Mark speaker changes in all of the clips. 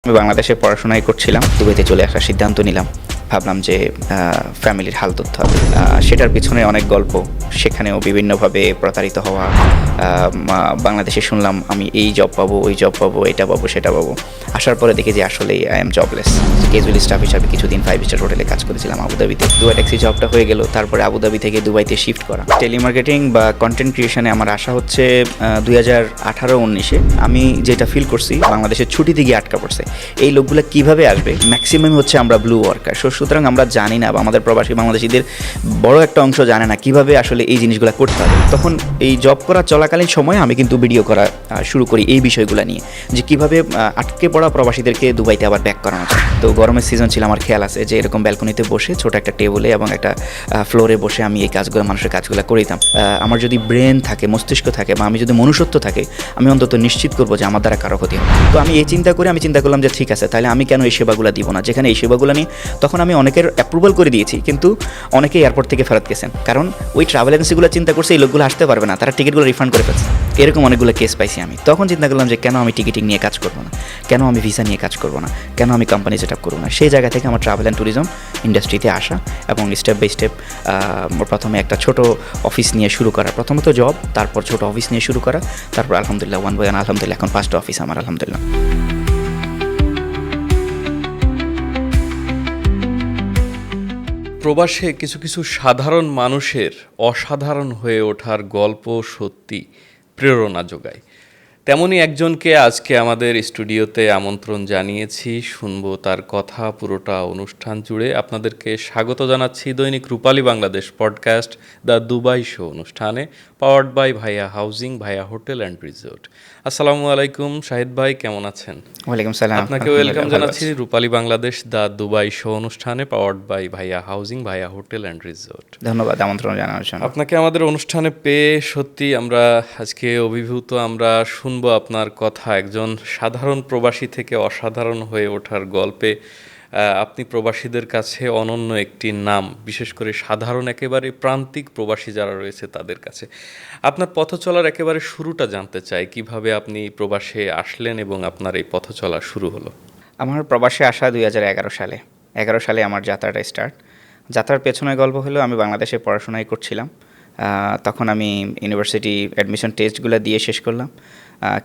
Speaker 1: আমি বাংলাদেশে পড়াশোনাই করছিলাম, দুবাইতে চলে আসার সিদ্ধান্ত নিলাম। ভাবলাম যে ফ্যামিলির হাল ধরতে হবে। সেটার পিছনে অনেক গল্প, সেখানেও বিভিন্নভাবে প্রতারিত হওয়া। বাংলাদেশে শুনলাম আমি এই জব পাবো, ওই জব পাবো, এটা পাবো, সেটা পাবো। আসার পরে দেখি যে আসলেই I am jobless. Casual staff হিসাবে কিছুদিন 5 স্টার হোটেলে কাজ করেছিলাম আবুধাবিতে। দুবাই ট্যাক্সি জবটা হয়ে গেল, তারপরে আবুধাবি থেকে দুবাইতে শিফট করা। টেলিমার্কেটিং বা কন্টেন্ট ক্রিয়েশনে আমার আশা হচ্ছে 2018-19-এ আমি যেটা ফিল করছি, বাংলাদেশের ছুটিতে গিয়ে আটকা পড়ছে। এই লোকগুলো কিভাবে আসবে? ম্যাক্সিমাম হচ্ছে আমরা ব্লু ওয়ার্কার, সুতরাং আমরা জানি না, বা আমাদের প্রবাসী বাংলাদেশিদের বড় একটা অংশ জানে না কিভাবে আসলে এই জিনিসগুলো করতে হবে। তখন এই জব করা চলাকালীন সময়ে আমি কিন্তু ভিডিও করা শুরু করি এই বিষয়গুলো নিয়ে, যে কিভাবে আটকে পড়া প্রবাসীদেরকে দুবাইতে আবার ব্যাক করানো যায়। তো গরমের সিজন ছিল, আমার খেয়াল আছে যে এরকম ব্যালকনিতে বসে ছোট একটা টেবলে এবং একটা ফ্লোরে বসে আমি এই কাজগুলো, মানুষের কাজগুলো করিতাম। আমার যদি ব্রেন থাকে, মস্তিষ্ক থাকে, বা আমি যদি মনুষ্যত্ব থাকে, আমি অন্তত নিশ্চিত করবো যে আমার দ্বারা কারো ক্ষতি হবে। তো আমি এই চিন্তা করে আমি চিন্তা করলাম যে ঠিক আছে, তাহলে আমি কেন এই সেবাগুলো দিব না, যেখানে এই সেবাগুলো নিয়ে তখন আমি অনেকের অ্যাপ্রুভাল করে দিয়েছি, কিন্তু অনেকে এয়ারপোর্ট থেকে ফেরত গেছেন, কারণ ওই ট্রাভেল এজেন্সিগুলো চিন্তা করছে এই লোকগুলো আসতে পারবে না, তারা টিকিটগুলো রিফান্ড করে ফেলছে। এরকম অনেকগুলো কেস পাইছি আমি। তখন চিন্তা করলাম যে কেন আমি টিকিটিং নিয়ে কাজ করবো না, কেন আমি ভিসা নিয়ে কাজ করবো না, কেন আমি কোম্পানি সেট আপ করবো না। সেই জায়গা থেকে আমার ট্রাভেল অ্যান্ড ট্যুরিজম ইন্ডাস্ট্রিতে আসা এবং স্টেপ বাই স্টেপ প্রথমে একটা ছোট অফিস নিয়ে শুরু করা, প্রথমত জব, তারপর ছোট অফিস নিয়ে শুরু করা, তারপর আলহামদুলিল্লাহ ওয়ান বাই ওয়ান, আলহামদুলিল্লাহ এখন 5টা অফিস আমার, আলহামদুলিল্লাহ।
Speaker 2: প্রবাসে কিছু কিছু সাধারণ মানুষের অসাধারণ হয়ে ওঠার গল্প সত্যি প্রেরণা যোগায়। তেমনই একজনকে আজকে আমাদের স্টুডিওতে আমন্ত্রণ জানিয়েছি, শুনবো তার কথা পুরোটা অনুষ্ঠান জুড়ে। আপনাদেরকে স্বাগত জানাচ্ছি দৈনিক Rupali Bangladesh podcast the Dubai show অনুষ্ঠানে, powered by Bhaiya housing, Bhaiya hotel and resort. আসসালামু আলাইকুম শাহিদ ভাই, কেমন আছেন?
Speaker 1: ওয়ালাইকুম সালাম।
Speaker 2: আপনাকে ওয়েলকাম জানাচ্ছি রূপালী বাংলাদেশ দ্য দুবাই শো অনুষ্ঠানে, powered by Bhaiya housing, Bhaiya hotel and resort.
Speaker 1: ধন্যবাদ আমন্ত্রণ জানানোর জন্য।
Speaker 2: আপনাকে আমাদের অনুষ্ঠানে পেয়ে সত্যি আমরা আজকে অভিভূত। আমরা শুনবো আপনার কথা, একজন সাধারণ প্রবাসী থেকে অসাধারণ হয়ে ওঠার গল্পে। আপনি প্রবাসীদের কাছে অনন্য একটি নাম, বিশেষ করে সাধারণ একেবারে প্রান্তিক প্রবাসী যারা রয়েছে তাদের কাছে। আপনার পথ চলার একেবারে শুরুটা জানতে চাই, কিভাবে আপনি প্রবাসে আসলেন এবং আপনার এই পথ চলা শুরু হলো?
Speaker 1: আমার প্রবাসে আসা 2011 সালে। 11 সালে আমার যাত্রাটা স্টার্ট। যাত্রার পেছনে গল্প হলো, আমি বাংলাদেশে পড়াশোনাই করছিলাম। তখন আমি ইউনিভার্সিটি অ্যাডমিশন টেস্টগুলো দিয়ে শেষ করলাম।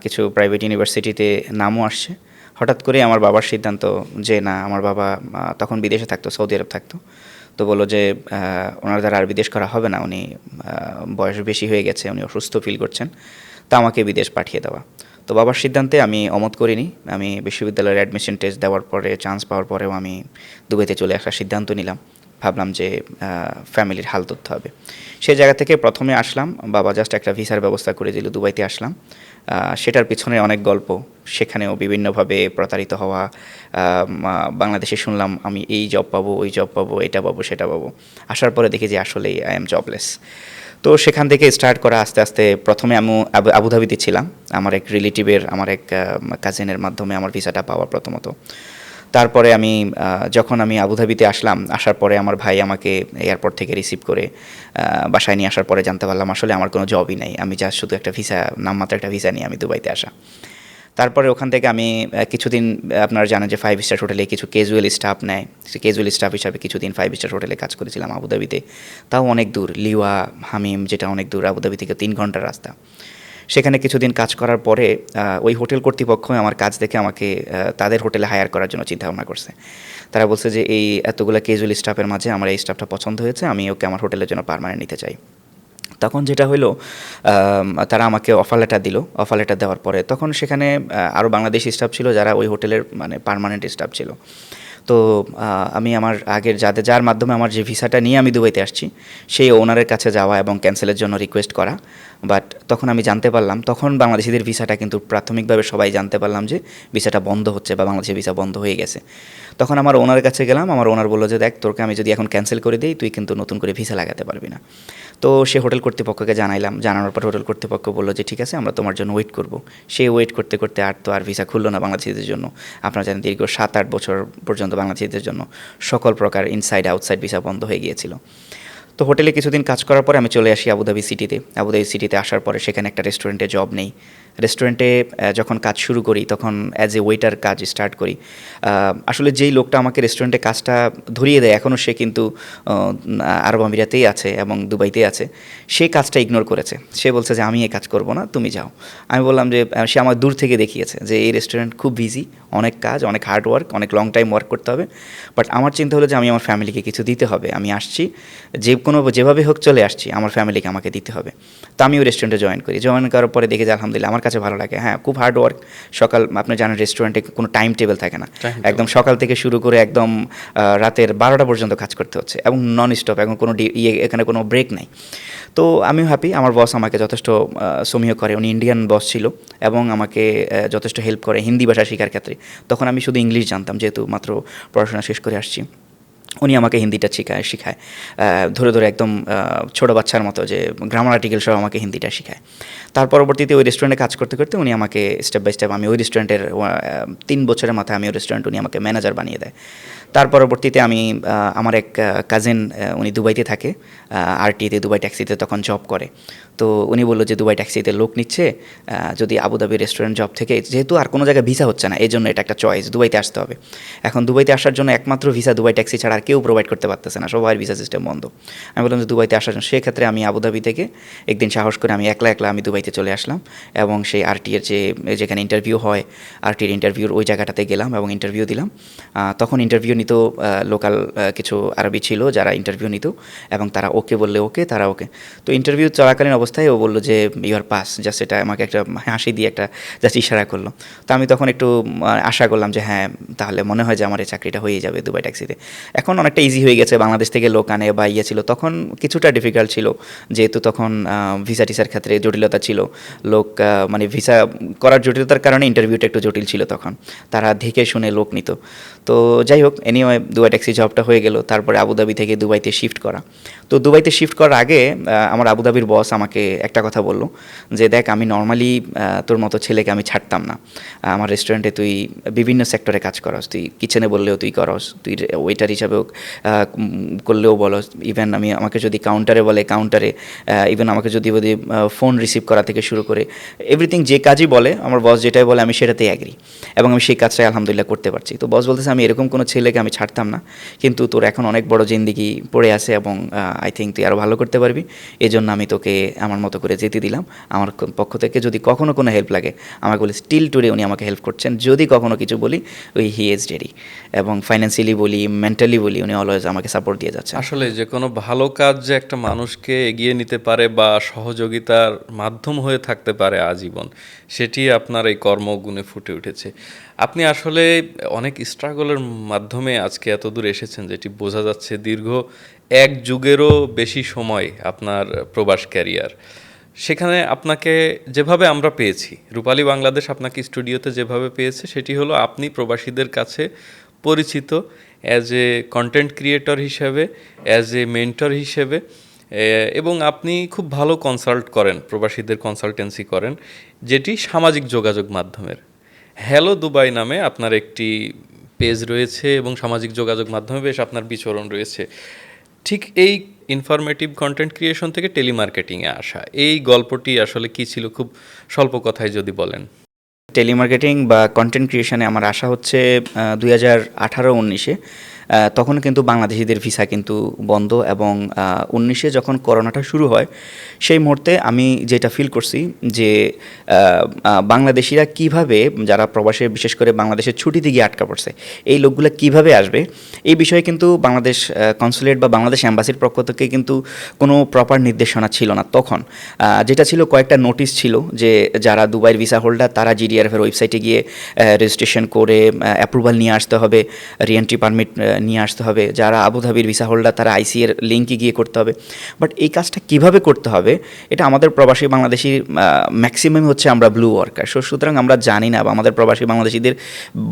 Speaker 1: কিছু প্রাইভেট ইউনিভার্সিটিতে নামও আসছে। হঠাৎ করে আমার বাবার সিদ্ধান্ত যে না, আমার বাবা তখন বিদেশে থাকতো, সৌদি আরব থাকতো। তো বললো যে ওনার দ্বারা আর বিদেশ করা হবে না, উনি বয়স বেশি হয়ে গেছে, উনি অসুস্থ ফিল করছেন, তা আমাকে বিদেশ পাঠিয়ে দেওয়া। তো বাবার সিদ্ধান্তে আমি অমত করিনি। আমি বিশ্ববিদ্যালয়ের অ্যাডমিশন টেস্ট দেওয়ার পরে, চান্স পাওয়ার পরেও আমি দুবাইতে চলে আসার সিদ্ধান্ত নিলাম। ভাবলাম যে ফ্যামিলির হাল ধরতে হবে। সেই জায়গা থেকে প্রথমে আসলাম, বাবা জাস্ট একটা ভিসার ব্যবস্থা করে দিল, দুবাইতে আসলাম। সেটার পিছনে অনেক গল্প, সেখানেও বিভিন্নভাবে প্রতারিত হওয়া। বাংলাদেশে শুনলাম আমি এই জব পাবো, ওই জব পাবো, এটা পাবো, সেটা পাবো। আসার পরে দেখি যে আসলেই আই এম জবলেস। তো সেখান থেকে স্টার্ট করা আস্তে আস্তে। প্রথমে আমি আবুধাবিতে ছিলাম, আমার এক রিলেটিভের, আমার এক কাজিনের মাধ্যমে আমার ভিসাটা পাওয়া প্রথমত। তারপরে আমি যখন আমি আবুধাবিতে আসলাম, আসার পরে আমার ভাই আমাকে এয়ারপোর্ট থেকে রিসিভ করে বাসায় নিয়ে আসার পরে জানতে পারলাম আসলে আমার কোনো জবই নেই, আমি জাস্ট শুধু একটা ভিসা, নামমাত্র একটা ভিসা নিয়ে আমি দুবাইতে আসা। তারপরে ওখান থেকে আমি কিছুদিন, আপনারা জানেন যে 5 স্টার হোটেলে কিছু ক্যাজুয়াল স্টাফ নেয়, ক্যাজুয়াল স্টাফ হিসাবে কিছুদিন 5 স্টার হোটেলে কাজ করেছিলাম আবুধাবিতে। তাও অনেক দূর, লিওয়া হামিম, যেটা অনেক দূর, আবুধাবি থেকে 3 ঘন্টার রাস্তা। সেখানে কিছুদিন কাজ করার পরে ওই হোটেল কর্তৃপক্ষ আমার কাজ দেখে আমাকে তাদের হোটেলে হায়ার করার জন্য চিন্তাভাবনা করছে। তারা বলছে যে এই এতগুলো ক্যাজুয়াল স্টাফের মাঝে আমার এই স্টাফটা পছন্দ হয়েছে, আমি ওকে আমার হোটেলের জন্য পার্মানেন্ট নিতে চাই। তখন যেটা হলো, তারা আমাকে অফার লেটার দিল। অফার লেটার দেওয়ার পরে তখন সেখানে আরও বাংলাদেশি স্টাফ ছিল যারা ওই হোটেলের মানে পার্মানেন্ট স্টাফ ছিল। তো আমি আমার আগের যার মাধ্যমে আমার যে ভিসাটা নিয়ে আমি দুবাইতে আসছি, সেই ওনারের কাছে যাওয়া এবং ক্যান্সেলের জন্য রিকোয়েস্ট করা। বাট তখন আমি জানতে পারলাম, তখন বাংলাদেশিদের ভিসাটা কিন্তু প্রাথমিকভাবে সবাই জানতে পারলাম যে ভিসাটা বন্ধ হচ্ছে বা বাংলাদেশের ভিসা বন্ধ হয়ে গেছে। তখন আমার ওনার কাছে গেলাম, আমার ওনার বললো যে দেখ, তোরকে আমি যদি এখন ক্যান্সেল করে দিই, তুই কিন্তু নতুন করে ভিসা লাগাতে পারবি না। তো সে হোটেল কর্তৃপক্ষকে জানাইলাম, জানানোর পর হোটেল কর্তৃপক্ষ বললো যে ঠিক আছে, আমরা তোমার জন্য ওয়েট করব। সে ওয়েট করতে করতে আর ভিসা খুললো না বাংলাদেশিদের জন্য। আপনারা জানেন দীর্ঘ 7-8 বছর পর্যন্ত বাংলাদেশিদের জন্য সকল প্রকার ইনসাইড আউটসাইড ভিসা বন্ধ হয়ে গিয়েছিল। তো হোটেলে কিছুদিন কাজ করার পরে আমি চলে আসি আবুধাবি সিটিতে। আবুধাবি সিটিতে আসার পরে সেখানে একটা রেস্টুরেন্টে জব নেই। রেস্টুরেন্টে যখন কাজ শুরু করি তখন অ্যাজ এ ওয়েটার কাজ স্টার্ট করি। আসলে যেই লোকটা আমাকে রেস্টুরেন্টে কাজটা ধরিয়ে দেয় এখনও সে কিন্তু আরব আমিরাতেই আছে এবং দুবাইতেই আছে। সে কাজটা ইগনোর করেছে, সে বলছে যে আমি এই কাজ করব না, তুমি যাও। আমি বললাম যে সে আমার দূর থেকে দেখিয়েছে যে এই রেস্টুরেন্ট খুব বিজি, অনেক কাজ, অনেক হার্ড ওয়ার্ক, অনেক লং টাইম ওয়ার্ক করতে হবে। বাট আমার চিন্তা হলো যে আমি আমার ফ্যামিলিকে কিছু দিতে হবে, আমি আসছি যেভাবে হোক চলে আসছি, আমার ফ্যামিলিকে আমাকে দিতে হবে। তো আমি ওই রেস্টুরেন্টে জয়েন করি। জয়েন করার পরে দেখি যে আলহামদুলিল্লাহ আমার কাছে ভালো লাগে। হ্যাঁ, খুব হার্ড ওয়ার্ক। সকাল, আপনি জানেন রেস্টুরেন্টে কোনো টাইম টেবিল থাকে না, একদম সকাল থেকে শুরু করে একদম রাতের 12টা পর্যন্ত কাজ করতে হচ্ছে এবং নন স্টপ, এখন কোনো এখানে কোনো ব্রেক নাই। তো আমিও হ্যাপি, আমার বস আমাকে যথেষ্ট সমীহ করে, উনি ইন্ডিয়ান বস ছিল এবং আমাকে যথেষ্ট হেল্প করে হিন্দি ভাষা শেখার ক্ষেত্রে। তখন আমি শুধু ইংলিশ জানতাম, যেহেতু মাত্র পড়াশোনা শেষ করে আসছি। উনি আমাকে হিন্দিটা শেখায় ধরে ধরে একদম ছোটো বাচ্চার মতো, যে গ্রামার আর্টিকেল সহ আমাকে হিন্দিটা শেখায়। তার পরবর্তীতে ওই রেস্টুরেন্টে কাজ করতে করতে উনি আমাকে স্টেপ বাই স্টেপ, আমি ওই রেস্টুরেন্টের 3 বছরের মাথায় আমি ওই রেস্টুরেন্ট, উনি আমাকে ম্যানেজার বানিয়ে দেয়। তার পরবর্তীতে আমি আমার এক কাজিন, উনি দুবাইতে থাকে, আরটিতে দুবাই ট্যাক্সিতে তখন জব করে। তো উনি বললো যে দুবাই ট্যাক্সিতে লোক নিচ্ছে, যদি আবুধাবি রেস্টুরেন্ট জব থেকে, যেহেতু আর কোনো জায়গায় ভিসা হচ্ছে না, এই জন্য এটা একটা চয়েস, দুবাইতে আসতে হবে। এখন দুবাইতে আসার জন্য একমাত্র ভিসা দুবাই ট্যাক্সি ছাড়া আর কেউ প্রোভাইড করতে পারতেছে না, সবার ভিসা সিস্টেম বন্ধ। আমি বললাম যে দুবাইতে আসার জন্য, সেক্ষেত্রে আমি আবুধাবি থেকে একদিন সাহস করে আমি একলা আমি দুবাইতে চলে আসলাম এবং সেই আরটিএর যেখানে ইন্টারভিউ হয়, আরটির ইন্টারভিউর ওই জায়গাটাতে গেলাম এবং ইন্টারভিউ দিলাম। তখন ইন্টারভিউ নিত লোকাল কিছু আরবি ছিল যারা ইন্টারভিউ নিত এবং তারা ওকে বললে ওকে, তারা ওকে। তো ইন্টারভিউ চলাকালীন অবস্থায় ও বললো যে ইউর পাস, জাস্ট এটা আমাকে একটা হাসি দিয়ে একটা জাস্ট ইশারা করলো। তো আমি তখন একটু আশা করলাম যে হ্যাঁ, তাহলে মনে হয় যে আমার এই চাকরিটা হয়ে যাবে দুবাই ট্যাক্সিতে। এখন অনেকটা ইজি হয়ে গেছে, বাংলাদেশ থেকে লোক আনে বা ইয়ে ছিল, তখন কিছুটা ডিফিকাল্ট ছিল, যেহেতু তখন ভিসা টিসার ক্ষেত্রে জটিলতা ছিল। লোক মানে ভিসা করার জটিলতার কারণে ইন্টারভিউটা একটু জটিল ছিল তখন, তারা দেখে শুনে লোক নিত। তো যাই হোক, এনিওয়ে দুবাই ট্যাক্সি জবটা হয়ে গেল। তারপরে আবুধাবি থেকে দুবাইতে শিফট করা। তো দুবাইতে শিফট করার আগে আমার আবুধাবির বস আমাকে একটা কথা বললো যে দেখ, আমি নর্মালি তোর মতো ছেলেকে আমি ছাড়তাম না। আমার রেস্টুরেন্টে তুই বিভিন্ন সেক্টরে কাজ করস, তুই কিচেনে বললেও তুই করস, তুই ওয়েটার হিসাবেও করলেও বলস, ইভেন আমাকে যদি কাউন্টারে বলে কাউন্টারে, ইভেন আমাকে যদি বলি ফোন রিসিভ করা থেকে শুরু করে এভরিথিং, যে কাজই বলে আমার বস যেটাই বলে আমি সেটাতেই অ্যাগ্রি এবং আমি সেই কাজটাই আলহামদুলিল্লাহ করতে পারছি। তো বস বলতেছে আমি এরকম কোনো ছেলেকে আমি ছাড়তাম না, কিন্তু তোর এখন অনেক বড় জিন্দিগি পড়ে আছে এবং আই থিঙ্ক তুই আরও ভালো করতে পারবি, এই জন্য আমি তোকে আমার মতো করে যেতে দিলাম। আমার পক্ষ থেকে যদি কখনো কোনো হেল্প লাগে আমাকে বলি, স্টিল টুডে উনি আমাকে হেল্প করছেন, যদি কখনো কিছু বলি ওই হি ইজ রেডি, এবং ফাইন্যান্সিয়ালি বলি, মেন্টালি বলি, উনি অলওয়েজ আমাকে সাপোর্ট দিয়ে যাচ্ছে।
Speaker 2: আসলে যে কোনো ভালো কাজ যে একটা মানুষকে এগিয়ে নিতে পারে বা সহযোগিতার মাধ্যম হয়ে থাকতে পারে আজীবন, সেটি আপনার এই কর্মগুণে ফুটে উঠেছে। আপনি আসলে অনেক স্ট্রাগলের মাধ্যমে আজকে এত দূর এসেছেন, যেটি বোঝা যাচ্ছে দীর্ঘ 1 যুগেরও বেশি সময় আপনার প্রবাস ক্যারিয়ার। সেখানে আপনাকে যেভাবে আমরা পেয়েছি, রূপালী বাংলাদেশ আপনাকে স্টুডিওতে যেভাবে পেয়েছে, সেটি হলো আপনি প্রবাসীদের কাছে পরিচিত অ্যাজ এ কন্টেন্ট ক্রিয়েটর হিসেবে, অ্যাজ এ মেন্টর হিসেবে, এবং আপনি খুব ভালো কনসাল্ট করেন, প্রবাসীদের কনসালটেন্সি করেন, যেটি সামাজিক যোগাযোগ মাধ্যমের। হ্যালো দুবাই নামে আপনার একটি পেজ রয়েছে এবং সামাজিক যোগাযোগ মাধ্যমে বেশ আপনার বিচরণ রয়েছে। ঠিক এই ইনফরমেটিভ কন্টেন্ট ক্রিয়েশন থেকে টেলিমার্কেটিংয়ে আসা, এই গল্পটি আসলে কী ছিল, খুব স্বল্প কথায় যদি বলেন।
Speaker 1: টেলিমার্কেটিং বা কন্টেন্ট ক্রিয়েশনে আমার আশা হচ্ছে 2018-19-এ। তখন কিন্তু বাংলাদেশিদের ভিসা কিন্তু বন্ধ এবং 19-এ যখন করোনাটা শুরু হয় সেই মুহূর্তে আমি যেটা ফিল করছি যে বাংলাদেশিরা কিভাবে, যারা প্রবাসে বিশেষ করে বাংলাদেশের ছুটিতে গিয়ে আটকা পড়ছে, এই লোকগুলো কিভাবে আসবে, এই বিষয়ে কিন্তু বাংলাদেশ কনসুলেট বা বাংলাদেশ অ্যাম্বাসির পক্ষ থেকে কিন্তু কোনো প্রপার নির্দেশনা ছিল না তখন। যেটা ছিল কয়েকটা নোটিশ ছিল যে যারা দুবাইয়ের ভিসা হোল্ডার তারা জিডিআরএফের ওয়েবসাইটে গিয়ে রেজিস্ট্রেশন করে অ্যাপ্রুভাল নিয়ে আসতে হবে, রিএন্ট্রি পারমিট নিয়ে আসতে হবে, যারা আবুধাবির ভিসা হোল্ডার তারা আইসি এর লিঙ্কে গিয়ে করতে হবে। বাট এই কাজটা কিভাবে করতে হবে এটা আমাদের প্রবাসী বাংলাদেশি ম্যাক্সিমাম হচ্ছে আমরা ব্লু ওয়ার্কার, সুতরাং আমরা জানি না, বা আমাদের প্রবাসী বাংলাদেশিদের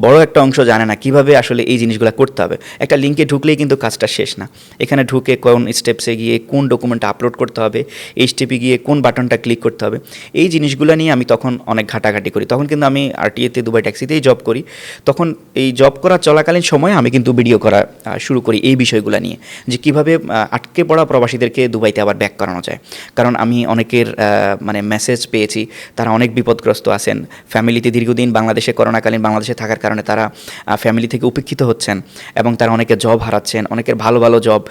Speaker 1: বড় একটা অংশ জানে না কিভাবে আসলে এই জিনিসগুলো করতে হবে। একটা লিঙ্কে ঢুকলেই কিন্তু কাজটা শেষ না, এখানে ঢুকে কোন স্টেপসে গিয়ে কোন ডকুমেন্ট আপলোড করতে হবে, এইচটিপি গিয়ে কোন বাটনটা ক্লিক করতে হবে, এই জিনিসগুলো নিয়ে আমি তখন অনেক ঘাটাঘাটি করি। তখন কিন্তু আমি আরটিএতে দুবাই ট্যাক্সিতেই জব করি, তখন এই জব করা চলাকালীন সময়ে আমি কিন্তু ভিডিও করা করা শুরু করি এই বিষয়গুলো নিয়ে, যে কীভাবে আটকে পড়া প্রবাসীদেরকে দুবাইতে আবার ব্যাক করানো যায়। কারণ আমি অনেকের মানে মেসেজ পেয়েছি, তারা অনেক বিপদগ্রস্ত আছেন, ফ্যামিলিতে দীর্ঘদিন বাংলাদেশে করোনাকালীন বাংলাদেশে থাকার কারণে তারা ফ্যামিলি থেকে উপেক্ষিত হচ্ছেন এবং তারা অনেকে জব হারাচ্ছেন, অনেকের ভালো ভালো জব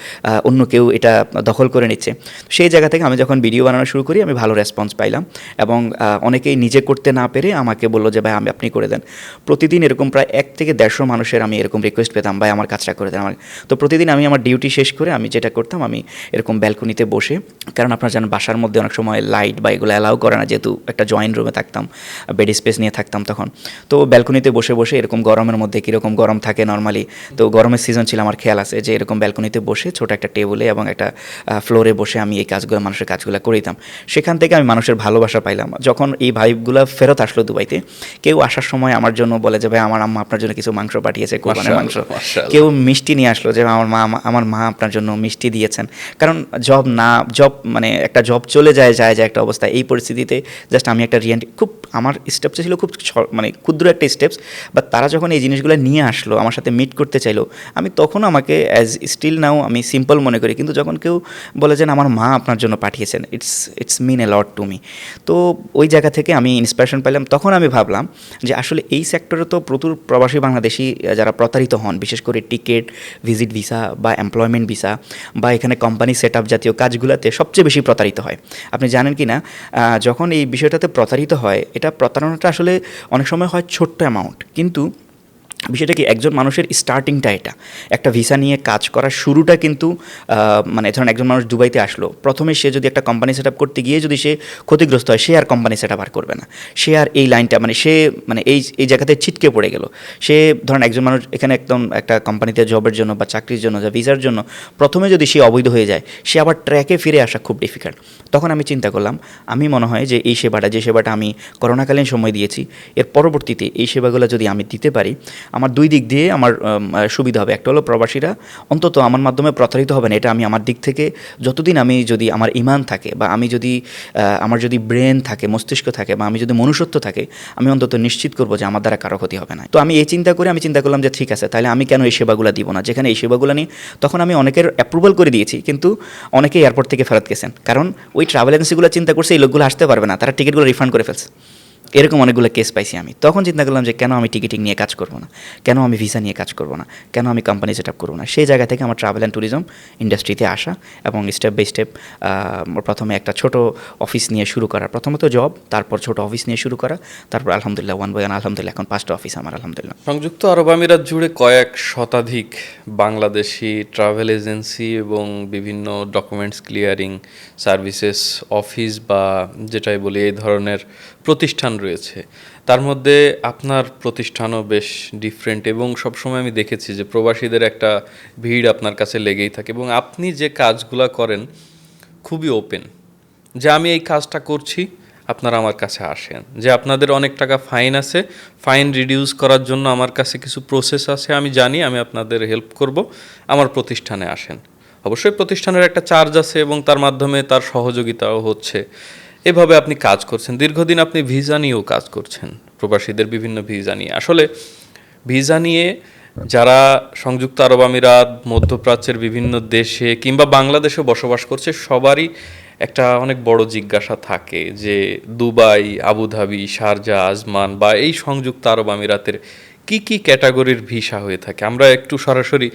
Speaker 1: অন্য কেউ এটা দখল করে নিচ্ছে। সেই জায়গা থেকে আমি যখন ভিডিও বানানো শুরু করি আমি ভালো রেসপন্স পাইলাম এবং অনেকেই নিজে করতে না পেরে আমাকে বললো যে ভাই আপনি করে দেন। প্রতিদিন এরকম প্রায় 1 থেকে 150 মানুষের আমি এরকম রিকোয়েস্ট পেতাম, ভাই আমার কাজটা করে দেন আমার। তো প্রতিদিন আমি আমার ডিউটি শেষ করে আমি যেটা করতাম, আমি এরকম ব্যালকনিতে বসে, কারণ আপনারা জানেন বাসার মধ্যে অনেক সময় লাইট বা এগুলো অ্যালাউ করে না, যেহেতু একটা জয়েন্ট রুমে থাকতাম, বেড স্পেস নিয়ে থাকতাম তখন। তো ব্যালকনিতে বসে বসে এরকম গরমের মধ্যে কীরকম গরম থাকে নর্মালি, তো গরমের সিজন ছিল, আমার খেয়াল আছে যে এরকম ব্যালকনিতে বসে ছোটো একটা টেবলে এবং একটা ফ্লোরে বসে আমি এই কাজগুলো মানুষের কাজগুলো করে দিতাম। সেখান থেকে আমি মানুষের ভালোবাসা পাইলাম। যখন এই ভাইবগুলো ফেরত আসলো দুবাইতে, কেউ আসার সময় আমার জন্য বলে যে ভাই আমার আম্মা আপনার জন্য কিছু মাংস পাঠিয়েছে, কোরবানির মাংস। কেউ মিষ্টি নিয়ে আসলো যে আমার মা আপনার জন্য মিষ্টি দিয়েছেন। কারণ জব মানে একটা জব চলে যায় একটা অবস্থা, এই পরিস্থিতিতে জাস্ট আমি একটা খুব আমার স্টেপস ছিল খুব মানে ক্ষুদ্র একটা স্টেপস, বাট তারা যখন এই জিনিসগুলো নিয়ে আসলো আমার সাথে মিট করতে চাইলো, আমি তখন আমাকে স্টিল নাও আমি সিম্পল মনে করি, কিন্তু যখন কেউ বলে যে আমার মা আপনার জন্য পাঠিয়েছেন, it's mean a lot to me. তো ওই জায়গা থেকে আমি ইন্সপিরেশন পেলাম। তখন আমি ভাবলাম যে আসলে এই সেক্টরে তো প্রচুর প্রবাসী বাংলাদেশি যারা প্রতারিত হন, বিশেষ করে টিকিট, ভিজিট ভিসা বা এমপ্লয়মেন্ট ভিসা বা এখানে কোম্পানি সেট আপ জাতীয় কাজগুলোতে সবচেয়ে বেশি প্রতারিত হয়। আপনি জানেন কি না, যখন এই বিষয়টাতে প্রতারিত হয়, এটা প্রতারণাটা আসলে অনেক সময় হয় ছোট্ট অ্যামাউন্ট, কিন্তু বিষয়টা কি একজন মানুষের স্টার্টিংটা, এটা একটা ভিসা নিয়ে কাজ করার শুরুটা কিন্তু মানে ধরুন একজন মানুষ দুবাইতে আসলো, প্রথমে সে যদি একটা কোম্পানি সেট আপ করতে গিয়ে যদি সে ক্ষতিগ্রস্ত হয়, সে আর কোম্পানি সেট আপ আর করবে না, সে আর এই লাইনটা সে এই জায়গাতে ছিটকে পড়ে গেল। সে ধরুন একজন মানুষ এখানে একদম একটা কোম্পানিতে জবের জন্য বা চাকরির জন্য বা ভিসার জন্য প্রথমে যদি সে অবৈধ হয়ে যায়, সে আবার ট্র্যাকে ফিরে আসা খুব ডিফিকাল্ট। তখন আমি চিন্তা করলাম, আমি মনে হয় যে এই সেবাটা, যে সেবাটা আমি করোনাকালীন সময় দিয়েছি, এর পরবর্তীতে এই সেবাগুলো যদি আমি দিতে পারি, আমার দুই দিক দিয়ে আমার সুবিধা হবে। একটা হলো প্রবাসীরা অন্তত আমার মাধ্যমে প্রতারিত হবে না, এটা আমি আমার দিক থেকে যতদিন আমি যদি আমার ইমান থাকে বা আমি যদি আমার যদি ব্রেন থাকে, মস্তিষ্ক থাকে বা আমি যদি মনুষ্যত্ব থাকে, আমি অন্তত নিশ্চিত করবো যে আমার দ্বারা কারো ক্ষতি হবে না। তো আমি এই চিন্তা করে আমি চিন্তা করলাম যে ঠিক আছে, তাহলে আমি কেন এই সেবাগুলো দিব না, যেখানে এই সেবাগুলো নিয়ে তখন আমি অনেকের অ্যাপ্রুভাল করে দিয়েছি, কিন্তু অনেকেই এয়ারপোর্ট থেকে ফেরত গেছেন, কারণ ওই ট্রাভেল এজেন্সিগুলো চিন্তা করছে এই লোকগুলো আসতে পারবে না, তারা টিকিটগুলো রিফান্ড করে ফেলছে। এরকম অনেকগুলো কেস পাইছি আমি। তখন চিন্তা করলাম যে কেন আমি টিকিটিং নিয়ে কাজ করবো না, কেন আমি ভিসা নিয়ে কাজ করবো না, কেন আমি কোম্পানি সেট আপ করবো না। সেই জায়গা থেকে আমার ট্রাভেল অ্যান্ড ট্যুরিজম ইন্ডাস্ট্রিতে আসা এবং স্টেপ বাই স্টেপ প্রথমে একটা ছোট অফিস নিয়ে শুরু করা, প্রথমত জব, তারপর ছোট অফিস নিয়ে শুরু করা, তারপর আলহামদুলিল্লাহ ওয়ান বাই ওয়ান আলহামদুলিল্লাহ এখন 5টা অফিস আমার আলহামদুলিল্লাহ।
Speaker 2: সংযুক্ত আরব আমিরাত জুড়ে কয়েক শতাধিক বাংলাদেশি ট্রাভেল এজেন্সি এবং বিভিন্ন ডকুমেন্টস ক্লিয়ারিং সার্ভিসেস অফিস বা যেটাই বলি এই ধরনের প্রতিষ্ঠান রয়েছে। তার মধ্যে আপনার প্রতিষ্ঠানও বেশ ডিফারেন্ট এবং সবসময় আমি দেখেছি যে প্রবাসীদের একটা ভিড় আপনার কাছে লেগেই থাকে এবং আপনি যে কাজগুলো করেন খুবই ওপেন, যে আমি এই কাজটা করছি আপনারা আমার কাছে আসেন, যে আপনাদের অনেক টাকা ফাইন আছে, ফাইন রিডিউস করার জন্য আমার কাছে কিছু প্রসেস আছে, আমি জানি, আমি আপনাদের হেল্প করব, আমার প্রতিষ্ঠানে আসেন। অবশ্যই প্রতিষ্ঠানের একটা চার্জ আছে এবং তার মাধ্যমে তার সহযোগিতাও হচ্ছে। এভাবে আপনি কাজ করছেন, দীর্ঘদিন আপনি ভিসা নিয়েও কাজ করছেন, প্রবাসীদের বিভিন্ন ভিসা নিয়ে। আসলে ভিসা নিয়ে যারা সংযুক্ত আরব আমিরাত, মধ্যপ্রাচ্যের বিভিন্ন দেশে কিংবা বাংলাদেশে বসবাস করছে, সবারই একটা অনেক বড় জিজ্ঞাসা থাকে যে দুবাই, আবুধাবি, শারজা, আজমান বা এই সংযুক্ত আরব আমিরাতের কি কি ক্যাটাগরির ভিসা হয়ে থাকে। আমরা একটু সরাসরি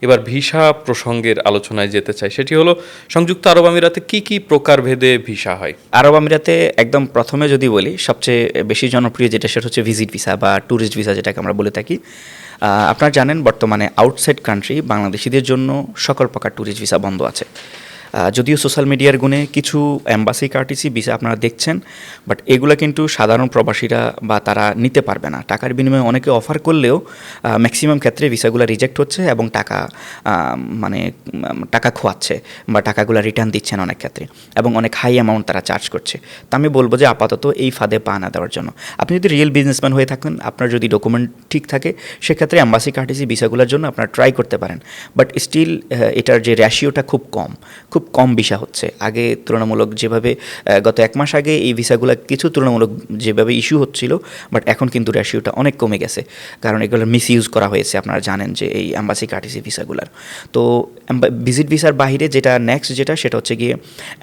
Speaker 2: এবার ভিসা প্রসঙ্গের আলোচনায় যেতে চাই। সেটি হলো সংযুক্ত আরব আমিরাতে কি কি প্রকারভেদে ভিসা হয়?
Speaker 1: আরব আমিরাতে একদম প্রথমে যদি বলি, সবচেয়ে বেশি জনপ্রিয় যেটা সেটা হচ্ছে ভিজিট ভিসা বা ট্যুরিস্ট ভিসা, যেটাকে আমরা বলে থাকি। আপনারা জানেন বর্তমানে আউটসাইড কান্ট্রি বাংলাদেশিদের জন্য সকল প্রকার ট্যুরিস্ট ভিসা বন্ধ আছে। যদিও সোশ্যাল মিডিয়ার গুণে কিছু এম্বাসি কার্টিসি ভিসা আপনারা দেখছেন, বাট এগুলো কিন্তু সাধারণ প্রবাসীরা বা তারা নিতে পারবে না। টাকার বিনিময়ে অনেকে অফার করলেও ম্যাক্সিমাম ক্ষেত্রে ভিসাগুলো রিজেক্ট হচ্ছে এবং টাকা খোয়াচ্ছে বা টাকাগুলো রিটার্ন দিচ্ছেন অনেক ক্ষেত্রে, এবং অনেক হাই অ্যামাউন্ট তারা চার্জ করছে। তা আমি বলবো যে আপাতত এই ফাঁদে পা না দেওয়ার জন্য, আপনি যদি রিয়েল বিজনেসম্যান হয়ে থাকেন, আপনার যদি ডকুমেন্ট ঠিক থাকে, সেক্ষেত্রে এম্বাসি কার্টিসি ভিসাগুলোর জন্য আপনারা ট্রাই করতে পারেন। বাট স্টিল এটার যে রেশিওটা খুব কম কম ভিসা হচ্ছে। আগে তুলনামূলক যেভাবে গত 1 মাস আগে এই ভিসাগুলো কিছু তুলনামূলক যেভাবে ইস্যু হচ্ছিল, বাট এখন কিন্তু রেশিওটা অনেক কমে গেছে, কারণ এগুলোর মিসইউজ করা হয়েছে। আপনারা জানেন যে এই অ্যাম্বাসি কার্টিসি ভিসাগুলার। তো ভিজিট ভিসার বাইরে যেটা নেক্সট সেটা হচ্ছে গিয়ে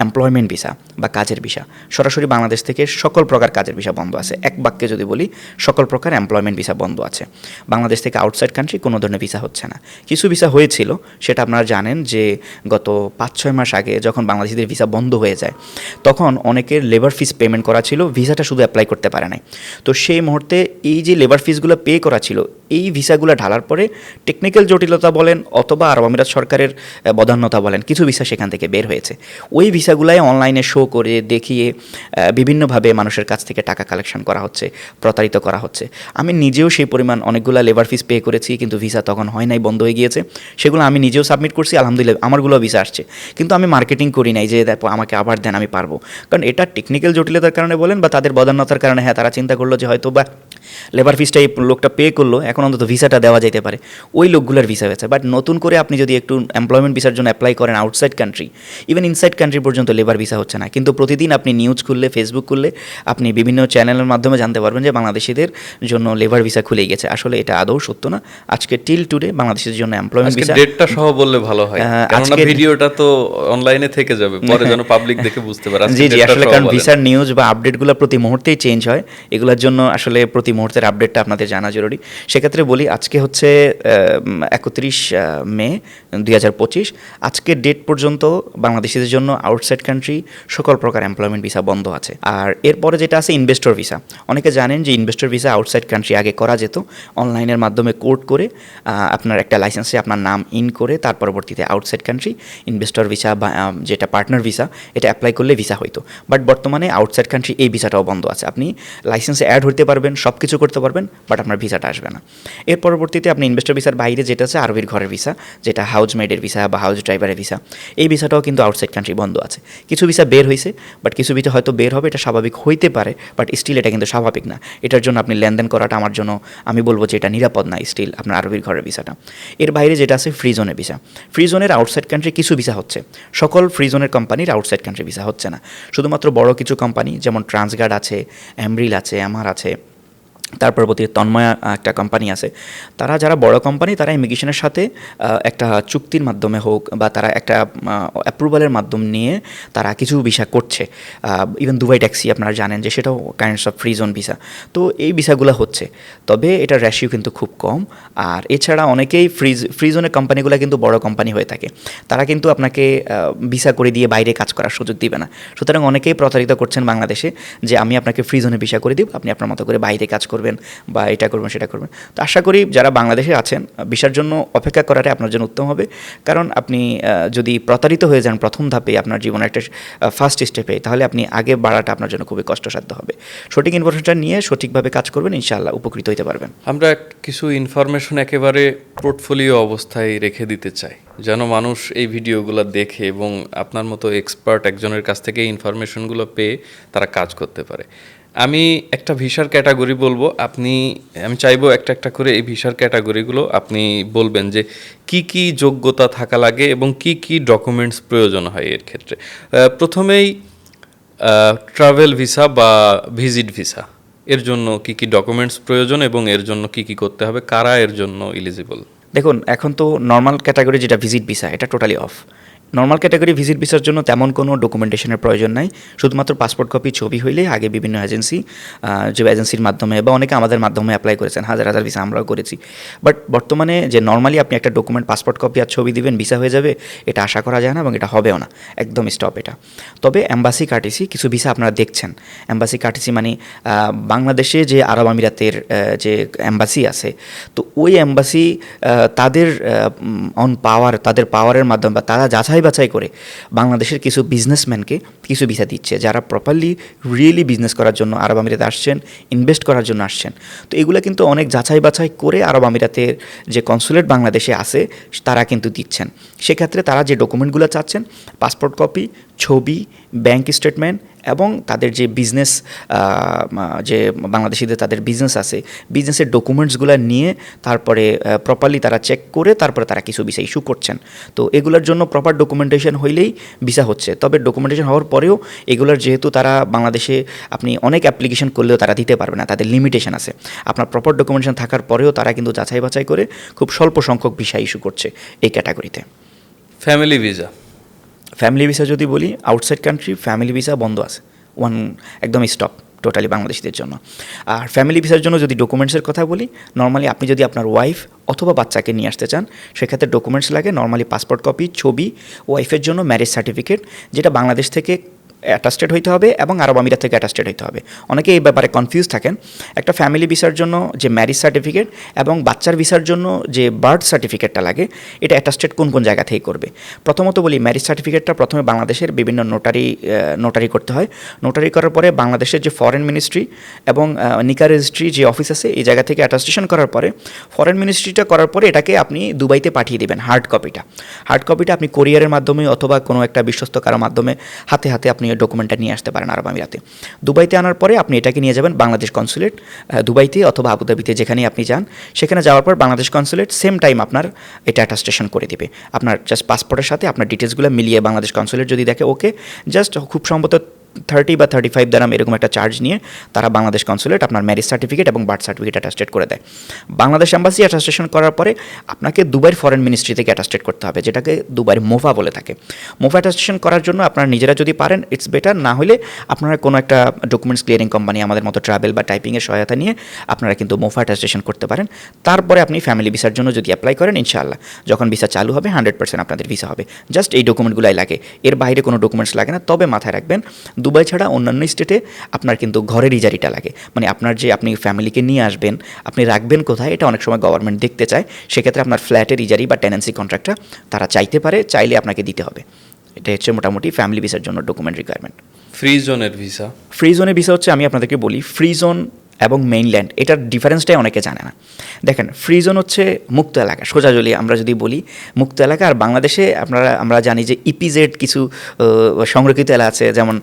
Speaker 1: এমপ্লয়মেন্ট ভিসা বা কাজের ভিসা। সরাসরি বাংলাদেশ থেকে সকল প্রকার কাজের ভিসা বন্ধ আছে। এক বাক্যে যদি বলি, সকল প্রকার এমপ্লয়মেন্ট ভিসা বন্ধ আছে। বাংলাদেশ থেকে আউটসাইড কান্ট্রি কোনো ধরনের ভিসা হচ্ছে না। কিছু ভিসা হয়েছিল, সেটা আপনারা জানেন যে গত 5-6 মাস আগে যখন বাংলাদেশিদের ভিসা বন্ধ হয়ে যায়, তখন অনেকের লেবার ফিস পেমেন্ট করা ছিল, ভিসাটা শুধু অ্যাপ্লাই করতে পারে নাই। তো সেই মুহূর্তে এই যে লেবার ফিসগুলো পে করা ছিল, এই ভিসাগুলো ঢালার পরে টেকনিক্যাল জটিলতা বলেন অথবা আরব আমিরাত সরকারের বদান্যতা বলেন, কিছু ভিসা সেখান থেকে বের হয়েছে। ওই ভিসাগুলাই অনলাইনে শো করে দেখিয়ে বিভিন্নভাবে মানুষের কাছ থেকে টাকা কালেকশন করা হচ্ছে, প্রতারিত করা হচ্ছে। আমি নিজেও সেই পরিমাণ অনেকগুলো লেবার ফিস পে করেছি, কিন্তু ভিসা তখন হয় নাই, বন্ধ হয়ে গিয়েছে। সেগুলো আমি নিজেও সাবমিট করছি, আলহামদুলিল্লাহ আমারগুলো ভিসা আসছে। কিন্তু আমি মার্কেটিং করি নাই যে দেখো আমাকে আবার দেন, আমি পারবো। কারণ এটা টেকনিক্যাল জটিলতার কারণে বলেন বা তাদের বদান্যতার কারণে, হ্যাঁ তারা চিন্তা করলো যে হয়তো বা লেবার ফিসটা এই লোকটা পে করলো, এখন অন্তত ভিসাটা দেওয়া যেতে পারে, ওই লোকগুলোর ভিসা হয়েছে। বাট নতুন করে আপনি যদি একটু এমপ্লয়মেন্ট ভিসার জন্য অ্যাপ্লাই করেন outside country, even inside country পর্যন্ত লেবার ভিসা হচ্ছে না। কিন্তু প্রতিদিন আপনি নিউজ খুললে, ফেসবুক খুললে, আপনি বিভিন্ন চ্যানেলের মাধ্যমে জানতে পারবেন যে বাংলাদেশিদের জন্য লেবার ভিসা খুলে গেছে। আসলে এটা আদৌ সত্য না। আজকে টিল টুডে বাংলাদেশের জন্য এমপ্লয়মেন্ট ভিসা,
Speaker 2: ডেটটা সহ বললে ভালো হয়, কারণ ভিডিওটা তো অনলাইনে থেকে যাবে, পরে যেন পাবলিক দেখে বুঝতে পারে।
Speaker 1: জি জি, আসলে কারণ ভিসার নিউজ বা আপডেটগুলো প্রতি মুহূর্তেই চেঞ্জ হয়, এগুলোর জন্য আসলে প্রতি মুহূর্তের আপডেটটা আপনাদের জানা জরুরি। সেক্ষেত্রে বলি, আজকে হচ্ছে 31 মে 2025। আজকের ডেট পর্যন্ত বাংলাদেশিদের জন্য আউটসাইড কান্ট্রি সকল প্রকার এমপ্লয়মেন্ট ভিসা বন্ধ আছে। আর এরপরে যেটা আছে ইনভেস্টর ভিসা। অনেকে জানেন যে ইনভেস্টর ভিসা আউটসাইড কান্ট্রি আগে করা যেত, অনলাইনের মাধ্যমে কোড করে আপনার একটা লাইসেন্সে আপনার নাম ইন করে তার পরবর্তীতে আউটসাইড কান্ট্রি ইনভেস্টর ভিসা বা যেটা পার্টনার ভিসা, এটা অ্যাপ্লাই করলে ভিসা হইতো। বাট বর্তমানে আউটসাইড কান্ট্রি এই ভিসাটাও বন্ধ আছে। আপনি লাইসেন্সে অ্যাড হতে পারবেন, সব কিছু করতে পারবেন, বাট আপনার ভিসাটা আসবে না। এর পরবর্তীতে আপনি ইনভেস্টর ভিসার বাইরে যেটা আছে আরবির ঘরের ভিসা, যেটা হাউস মেডের ভিসা বা হাউস ড্রাইভারের ভিসা, এই ভিসাটাও কিন্তু আউটসাইড কান্ট্রি বন্ধ আছে। কিছু ভিসা বের হয়েছে, বাট কিছু ভিসা হয়তো বের হবে, এটা স্বাভাবিক হইতে পারে, বাট স্টিল এটা কিন্তু স্বাভাবিক না। এটার জন্য আপনি লেনদেন করাটা আমার জন্য, আমি বলবো যে এটা নিরাপদ না স্টিল আপনার আরবির ঘরের ভিসাটা। এর বাইরে যেটা আছে ফ্রি জোনের ভিসা। ফ্রি জোনের আউটসাইড কান্ট্রি কিছু ভিসা হচ্ছে, সকল ফ্রি জোনের কোম্পানির আউটসাইড কান্ট্রি ভিসা হচ্ছে না। শুধুমাত্র বড় কিছু কোম্পানি যেমন ট্রান্সগার্ড আছে, এমরিল আছে, আমার আছে, তার পরবর্তীতে তন্ময়া একটা কোম্পানি আছে, তারা যারা বড় কোম্পানি, তারা ইমিগ্রেশনের সাথে একটা চুক্তির মাধ্যমে হোক বা তারা একটা অ্যাপ্রুভালের মাধ্যম নিয়ে তারা কিছু ভিসা করছে। ইভেন দুবাই ট্যাক্সি আপনারা জানেন যে সেটাও kinds of free zone visa. তো এই ভিসাগুলো হচ্ছে, তবে এটার রেশিও কিন্তু খুব কম। আর এছাড়া অনেকেই ফ্রি জোনের কোম্পানিগুলো কিন্তু বড় কোম্পানি হয়ে থাকে, তারা কিন্তু আপনাকে ভিসা করে দিয়ে বাইরে কাজ করার সুযোগ দিবে না। সুতরাং অনেকেই প্রতারিত করছেন বাংলাদেশে যে আমি আপনাকে ফ্রি জোনে ভিসা করে দিব, আপনি আপনার মতো করে বাইরে কাজ করবেন বা এটা করবেন সেটা করবেন। তো আশা করি যারা বাংলাদেশে আছেন, ভিসার জন্য অপেক্ষা করাটা আপনার জন্য উত্তম হবে। কারণ আপনি যদি প্রতারিত হয়ে যান প্রথম ধাপে আপনার জীবনের একটা ফার্স্ট স্টেপে, তাহলে আপনি আগে বাড়াটা আপনার জন্য খুবই কষ্টসাধ্য হবে। সঠিক ইনফরমেশনটা নিয়ে সঠিকভাবে কাজ করবেন, ইনশাআল্লাহ উপকৃত হতে পারবেন।
Speaker 2: আমরা কিছু ইনফরমেশন একেবারে পোর্টফোলিও অবস্থায় রেখে দিতে চাই, যেন মানুষ এই ভিডিওগুলো দেখে এবং আপনার মতো এক্সপার্ট একজনের কাছ থেকে ইনফরমেশনগুলো পেয়ে তারা কাজ করতে পারে। আমি একটা ভিসার ক্যাটাগরি বলবো, আমি চাইবো একটা একটা করে এই ভিসার ক্যাটাগরিগুলো আপনি বলবেন যে কি কি যোগ্যতা থাকা লাগে এবং কি কি ডকুমেন্টস প্রয়োজন হয় এর ক্ষেত্রে। প্রথমেই ট্রাভেল ভিসা বা ভিজিট ভিসা, এর জন্য কি কি ডকুমেন্টস প্রয়োজন এবং এর জন্য কি কি করতে হবে, কারা এর জন্য এলিজিবল?
Speaker 1: দেখুন, এখন তো নর্মাল ক্যাটাগরি যেটা ভিজিট ভিসা, এটা totally off. Normal category visit ভিসার জন্য তেমন কোনো ডকুমেন্টেশনের প্রয়োজন নাই, শুধুমাত্র পাসপোর্ট কপি ছবি হইলে আগে বিভিন্ন এজেন্সি, যে এজেন্সির মাধ্যমে বা অনেকে আমাদের মাধ্যমে অ্যাপ্লাই করেছেন, হাজার হাজার ভিসা আমরাও করেছি। বাট বর্তমানে যে নর্মালি আপনি একটা ডকুমেন্ট পাসপোর্ট কপি আর ছবি দিবেন ভিসা হয়ে যাবে, এটা আশা করা যায় না এবং এটা হবেও না, একদম স্টপ এটা। তবে এম্বাসি কার্টিসি কিছু ভিসা আপনারা দেখছেন। এম্বাসি কার্টিসি মানে বাংলাদেশে যে আরব আমিরাতের যে এম্বাসি আছে, তো ওই এম্বাসি তাদের তাদের পাওয়ারের মাধ্যমে বা তারা বাছাই করে বাংলাদেশের কিছু বিজনেসম্যানকে কিছু ভিসা দিচ্ছে, যারা প্রপারলি রিয়েলি বিজনেস করার জন্য আরব আমিরাতে আসছেন, ইনভেস্ট করার জন্য আসছেন। তো এগুলো কিন্তু অনেক বাছাই করে আরব আমিরাতের যে কনসুলেট বাংলাদেশে আছে তারা কিন্তু দিচ্ছেন। সেক্ষেত্রে তারা যে ডকুমেন্টগুলো চাচ্ছেন, পাসপোর্ট কপি, ছবি, ব্যাংক স্টেটমেন্ট, এবং তাদের যে বিজনেস, যে বাংলাদেশিদের তাদের বিজনেস আছে, বিজনেসের ডকুমেন্টসগুলো নিয়ে তারপরে প্রপারলি তারা চেক করে তারপরে তারা কিছু ভিসা ইস্যু করছেন। তো এগুলোর জন্য প্রপার ডকুমেন্টেশন হইলেই ভিসা হচ্ছে। তবে ডকুমেন্টেশন হওয়ার পরেও এগুলোর যেহেতু তারা বাংলাদেশে আপনি অনেক অ্যাপ্লিকেশন করলেও তারা দিতে পারবে না, তাদের লিমিটেশন আছে। আপনার প্রপার ডকুমেন্টেশন থাকার পরেও তারা কিন্তু যাচাই বাছাই করে খুব স্বল্প সংখ্যক ভিসা ইস্যু করছে এই ক্যাটাগরিতে।
Speaker 2: ফ্যামিলি ভিসা,
Speaker 1: ফ্যামিলি ভিসা যদি বলি, আউটসাইড কান্ট্রি ফ্যামিলি ভিসা বন্ধ আছে, একদম স্টপ টোটালি বাংলাদেশিদের জন্য। আর ফ্যামিলি ভিসার জন্য যদি ডকুমেন্টসের কথা বলি, নর্মালি আপনি যদি আপনার ওয়াইফ অথবা বাচ্চাকে নিয়ে আসতে চান, সেক্ষেত্রে ডকুমেন্টস লাগে নর্মালি পাসপোর্ট কপি, ছবি, ওয়াইফের জন্য ম্যারেজ সার্টিফিকেট, যেটা বাংলাদেশ থেকে অ্যাটাস্টেড হইতে হবে এবং আরব আমিরাত থেকে অ্যাটাস্টেড হইতে হবে। অনেকে এই ব্যাপারে কনফিউজ থাকেন। একটা ফ্যামিলি ভিসার জন্য যে ম্যারেজ সার্টিফিকেট এবং বাচ্চার ভিসার জন্য যে বার্থ সার্টিফিকেটটা লাগে, এটা অ্যাটাস্টেড কোন কোন জায়গা থেকে করবে। প্রথমত বলি, ম্যারেজ সার্টিফিকেটটা প্রথমে বাংলাদেশের বিভিন্ন নোটারি করতে হয়। নোটারি করার পরে বাংলাদেশের যে ফরেন মিনিস্ট্রি এবং নিকা রেজিস্ট্রি যে অফিস আছে, এই জায়গা থেকে অ্যাটাস্টেশন করার পরে, ফরেন মিনিস্ট্রিটা করার পরে এটাকে আপনি দুবাইতে পাঠিয়ে দেবেন হার্ড কপিটা আপনি কোরিয়ারের মাধ্যমে অথবা কোনো একটা বিশ্বস্ত কারোর মাধ্যমে হাতে হাতে আপনি ডকুমেন্টটা নিয়ে আসতে পারেন আরব আমিরাতে। দুবাইতে আনার পরে আপনি এটাকে নিয়ে যাবেন বাংলাদেশ কনসুলেট, দুবাইতে অথবা আবুধাবিতে যেখানেই আপনি যান, সেখানে যাওয়ার পর বাংলাদেশ কনসুলেট সেম টাইম আপনার এটা অ্যাটাস্টেশন করে দিবে। আপনার জাস্ট পাসপোর্টের সাথে আপনার ডিটেলসগুলো মিলিয়ে বাংলাদেশ কনসুলেট যদি দেখে ওকে, জাস্ট খুব সম্ভবত 30 বা 35 দারাম এরকম একটা চার্জ নিয়ে তারা বাংলাদেশ কনসুলেট আপনার ম্যারেজ সার্টিফিকেট এবং বার্থ সার্টিফিকেট অ্যাটাস্টেড করে দেয়। বাংলাদেশ এম্বাসি অ্যাটাস্টেশন করার পরে আপনাকে দুবাইয়ের ফরেন মিনিস্ট্রি থেকে অ্যাটাস্টেড করতে হবে, যেটাকে দুবাইয়ের মোফা বলে থাকে। মোফা অ্যাটাস্টেশন করার জন্য আপনারা নিজেরা যদি পারেন ইটস বেটার, না হলে আপনারা কোনো একটা ডকুমেন্টস ক্লিয়ারিং কোম্পানি আমাদের মতো ট্রাভেল বা টাইপিংয়ের সহায়তা নিয়ে আপনারা কিন্তু মোফা অ্যাটাস্টেশন করতে পারেন। তারপরে আপনি ফ্যামিলি ভিসার জন্য যদি অ্যাপ্লাই করেন, ইনশাআল্লাহ যখন ভিসা চালু হবে 100% আপনাদের ভিসা হবে। জাস্ট এই ডকুমেন্টগুলাই লাগে, এর বাইরে কোনো ডকুমেন্টস লাগে না। তবে মাথায় রাখবেন, দুবাই ছাড়া অন্যান্য স্টেটে আপনার কিন্তু ঘরের ইজারিটা লাগে, মানে আপনার যে আপনি ফ্যামিলিকে নিয়ে আসবেন, আপনি রাখবেন কোথায়, এটা অনেক সময় গভর্নমেন্ট দেখতে চায়। সেক্ষেত্রে আপনার ফ্ল্যাটের ইজারি বা টেনেন্সি কন্ট্রাক্টটা তারা চাইতে পারে, চাইলে আপনাকে দিতে হবে। এটা হচ্ছে মোটামুটি ফ্যামিলি ভিসার জন্য ডকুমেন্ট রিকোয়ারমেন্ট।
Speaker 2: ফ্রি জোনের ভিসা,
Speaker 1: ফ্রি জোনের ভিসা হচ্ছে, আমি আপনাদেরকে বলি, ফ্রি জোন এবং মেইনল্যান্ড, এটার ডিফারেন্সটাই অনেকে জানে না। দেখেন, ফ্রি জোন হচ্ছে মুক্ত এলাকা, সোজাজলি আমরা যদি বলি মুক্ত এলাকা। আর বাংলাদেশে আমরা জানি যে ইপিজেড কিছু সংরক্ষিত এলাকা আছে, যেমন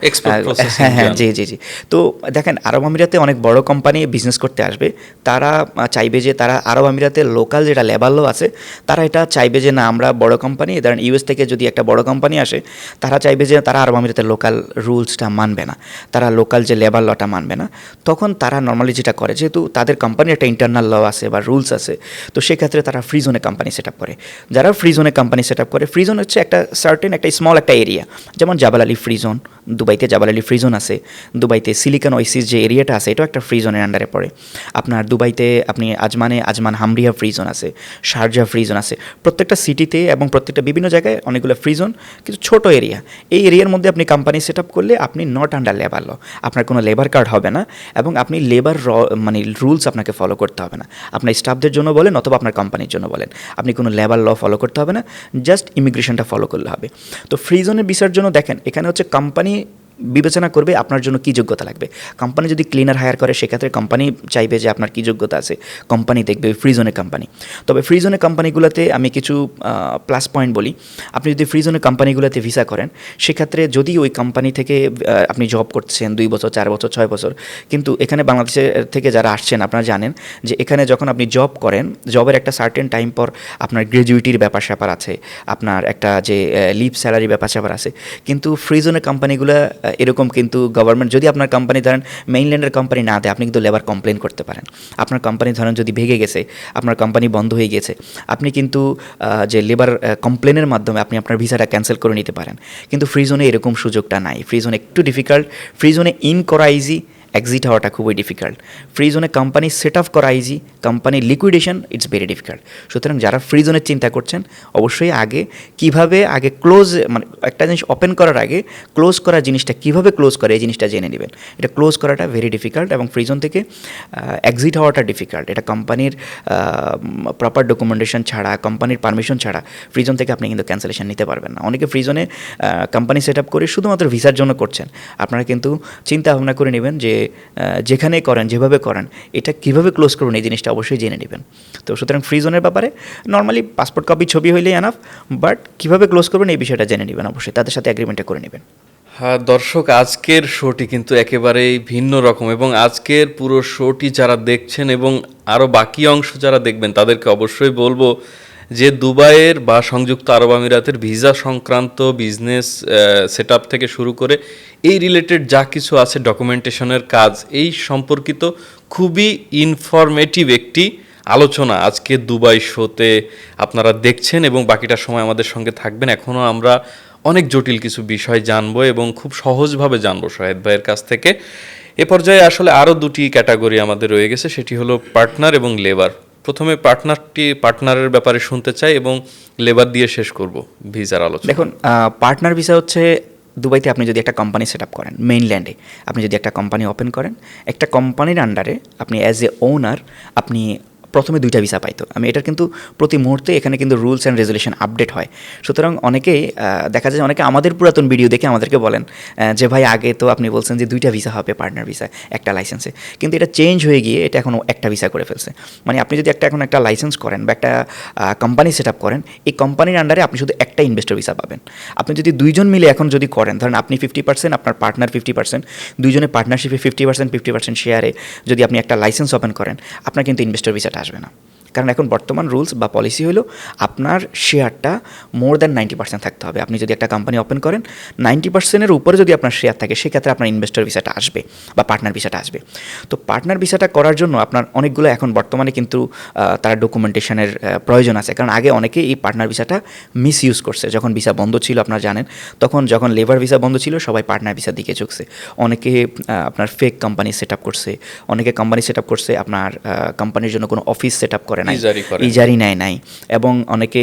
Speaker 1: হ্যাঁ, জি। তো দেখেন, আরব আমিরাতে অনেক বড় কোম্পানি বিজনেস করতে আসবে, তারা চাইবে যে তারা আরব আমিরাতের লোকাল যেটা লেবার ল আছে, তারা এটা চাইবে যে না, আমরা বড় কোম্পানি, ধরেন ইউএস থেকে যদি একটা বড় কোম্পানি আসে, তারা চাইবে যে তারা আরব আমিরাতের লোকাল রুলসটা মানবে না, তারা লোকাল যে লেবার লটা মানবে না। তখন তারা নর্মালি যেটা করে, যেহেতু তাদের কোম্পানির একটা ইন্টারনাল ল আছে বা রুলস আছে, তো সেক্ষেত্রে তারা ফ্রি জোনে কোম্পানি সেট আপ করে। যারা ফ্রি জোনে কোম্পানি সেট আপ করে, ফ্রি জোন হচ্ছে একটা সার্টেন একটা স্মল একটা এরিয়া, যেমন জাবাল আলী ফ্রি জোন, দুবাইতে জাবাল আলী ফ্রি জোন আছে। দুবাইতে সিলিকন ওয়েসিস যে এরিয়াটা আছে, এটাও একটা ফ্রি জোনের আন্ডারে পড়ে। আপনার দুবাইতে আপনি আজমান হামরিয়া ফ্রি জোন আছে, শারজা ফ্রি জোন আছে। প্রত্যেকটা সিটিতে এবং প্রত্যেকটা বিভিন্ন জায়গায় অনেকগুলো ফ্রি জোন, কিন্তু ছোটো এরিয়া। এই এরিয়ার মধ্যে আপনি কোম্পানি সেট আপ করলে আপনি নট আন্ডার লেবার ল, আপনার কোনো লেবার কার্ড হবে না এবং আপনি লেবার মানে রুলস আপনাকে ফলো করতে হবে না। আপনার স্টাফদের জন্য বলেন অথবা আপনার কোম্পানির জন্য বলেন, আপনি কোনো লেবার ল ফলো করতে হবে না, জাস্ট ইমিগ্রেশনটা ফলো করলে হবে। তো ফ্রি জোনের ভিসার জন্য দেখেন, এখানে হচ্ছে কোম্পানি বিবেচনা করবে আপনার জন্য কী যোগ্যতা লাগবে। কোম্পানি যদি ক্লিনার হায়ার করে, সেক্ষেত্রে কোম্পানি চাইবে যে আপনার কী যোগ্যতা আছে, কোম্পানি দেখবে ফ্রি জোনের কোম্পানি। তবে ফ্রি জোনের কোম্পানিগুলোতে আমি কিছু প্লাস পয়েন্ট বলি। আপনি যদি ফ্রি জোনের কোম্পানিগুলোতে ভিসা করেন, সেক্ষেত্রে যদি ওই কোম্পানি থেকে আপনি জব করছেন 2 বছর, 4 বছর, 6 বছর, কিন্তু এখানে বাংলাদেশের থেকে যারা আসছেন আপনারা জানেন যে এখানে যখন আপনি জব করেন, জবের একটা সার্টেন টাইম পর আপনার গ্র্যাজুইটির ব্যাপার স্যাপার আছে, আপনার একটা যে লিভ স্যালারি ব্যাপার স্যাপার আছে। কিন্তু ফ্রি জোনের কোম্পানিগুলো এরকম, কিন্তু গভর্নমেন্ট যদি আপনার কোম্পানি ধরেন মেইনল্যান্ডের কোম্পানি না দেয়, আপনি কিন্তু লেবার কমপ্লেন করতে পারেন। আপনার কোম্পানি ধরেন যদি ভেঙে গেছে, আপনার কোম্পানি বন্ধ হয়ে গেছে, আপনি কিন্তু যে লেবার কমপ্লেনের মাধ্যমে আপনি আপনার ভিসাটা ক্যান্সেল করে নিতে পারেন। কিন্তু ফ্রি জোনে এরকম সুযোগটা নাই। ফ্রি জোনে একটু ডিফিকাল্ট। ফ্রি জোনে ইন করা ইজি, এক্সিট হওয়াটা খুবই ডিফিকাল্ট। ফ্রি জোনে কোম্পানি সেট আপ করা easy, company liquidation it's very difficult. সুতরাং যারা ফ্রি জোনের চিন্তা করছেন, অবশ্যই কিভাবে ক্লোজ, মানে একটা জিনিস ওপেন করার আগে ক্লোজ করা জিনিসটা কীভাবে ক্লোজ করে এই জিনিসটা জেনে নেবেন। এটা ক্লোজ করাটা ভেরি ডিফিকাল্ট এবং ফ্রি জোন থেকে এক্সিট হওয়াটা ডিফিকাল্ট। এটা কোম্পানির প্রপার ডকুমেন্টেশন ছাড়া, কোম্পানির পারমিশন ছাড়া ফ্রি জোন থেকে আপনি কিন্তু ক্যান্সেলেশন নিতে পারবেন না। অনেকে ফ্রি জোনে কোম্পানি সেট আপ করে শুধুমাত্র ভিসার জন্য করছেন। আপনারা কিন্তু চিন্তা ভাবনা করে নেবেন যে যেখানে করেন, যেভাবে করেন, এটা কীভাবে ক্লোজ করুন এই জিনিসটা অবশ্যই জেনে নেবেন। তো সুতরাং ফ্রি জোনের ব্যাপারে নর্মালি পাসপোর্ট কপি, ছবি হইলেই এনাফ, বাট কীভাবে ক্লোজ করবেন এই বিষয়টা জেনে নেবেন, অবশ্যই তাদের সাথে অ্যাগ্রিমেন্টটা করে নেবেন।
Speaker 2: হ্যাঁ দর্শক, আজকের শোটি কিন্তু একেবারেই ভিন্ন রকম, এবং আজকের পুরো শোটি যারা দেখছেন এবং আরও বাকি অংশ যারা দেখবেন তাদেরকে অবশ্যই বলবো যে দুবাইয়ের বা সংযুক্ত আরব আমিরাতের ভিসা সংক্রান্ত বিজনেস সেটআপ থেকে শুরু করে এই রিলেটেড যা কিছু আছে ডকুমেন্টেশনের কাজ, এই সম্পর্কিত খুবই ইনফরমেটিভ একটি আলোচনা আজকে দুবাই শোতে আপনারা দেখছেন, এবং বাকিটা সময় আমাদের সঙ্গে থাকবেন। এখনও আমরা অনেক জটিল কিছু বিষয় জানবো এবং খুব সহজভাবে জানবো শাহেদ ভাইয়ের কাছ থেকে। এ পর্যায়ে আসলে আরও দুটি ক্যাটাগরি আমাদের রয়ে গেছে, সেটি হলো পার্টনার এবং লেবার। প্রথমে পার্টনারের ব্যাপারে শুনতে চাই এবং লেবার দিয়ে শেষ করব ভিসার আলোচনা।
Speaker 1: দেখুন, পার্টনার ভিসা হচ্ছে দুবাইতে আপনি যদি একটা কোম্পানি সেট আপ করেন, মেইনল্যান্ডে আপনি যদি একটা কোম্পানি ওপেন করেন, একটা কোম্পানির আন্ডারে আপনি অ্যাজ এ ওনার আপনি প্রথমে 2টা ভিসা পাইতো। আমি এটার কিন্তু প্রতি মুহূর্তে এখানে কিন্তু রুলস অ্যান্ড রেজুলেশন আপডেট হয়। সুতরাং অনেকেই দেখা যায় অনেকে আমাদের পুরাতন ভিডিও দেখে আমাদেরকে বলেন যে ভাই আগে তো আপনি বলছেন যে 2টা ভিসা হবে পার্টনার ভিসা একটা লাইসেন্সে, কিন্তু এটা চেঞ্জ হয়ে গিয়ে এটা এখন একটা ভিসা করে ফেলছে। মানে আপনি যদি এখন একটা লাইসেন্স করেন বা একটা কোম্পানি সেট আপ করেন, এই কোম্পানির আন্ডারে আপনি শুধু একটা ইনভেস্টর ভিসা পাবেন। আপনি যদি 2জন মিলে এখন যদি করেন, ধরেন আপনি 50%, আপনার পার্টনার 50%, দুইজনে পার্টনারশিপে 50% শেয়ারে যদি আপনি একটা লাইসেন্স ওপেন করেন, আপনার কিন্তু ইনভেস্টর ভিসাটা আসবে না। কারণ এখন বর্তমান রুলস বা পলিসি হলো আপনার শেয়ারটা মোর দ্যান 90% থাকতে হবে। আপনি যদি একটা কোম্পানি ওপেন করেন, 90%-এর উপরে যদি আপনার শেয়ার থাকে, সেক্ষেত্রে আপনার ইনভেস্টর ভিসাটা আসবে বা পার্টনার ভিসাটা আসবে। তো পার্টনার ভিসাটা করার জন্য আপনার অনেকগুলো এখন বর্তমানে কিন্তু তার ডকুমেন্টেশনের প্রয়োজন আছে। কারণ আগে অনেকে এই পার্টনার ভিসাটা মিস ইউজ করছে। যখন ভিসা বন্ধ ছিল আপনারা জানেন, তখন যখন লেবার ভিসা বন্ধ ছিল সবাই পার্টনার ভিসার দিকে ঝুঁকছে। অনেকে আপনার ফেক কোম্পানি সেট আপ করছে, অনেকে কোম্পানি সেট আপ করছে আপনার কোম্পানির জন্য কোনো অফিস সেট আপ করে নাই, ইজারি নেয় নাই, এবং অনেকে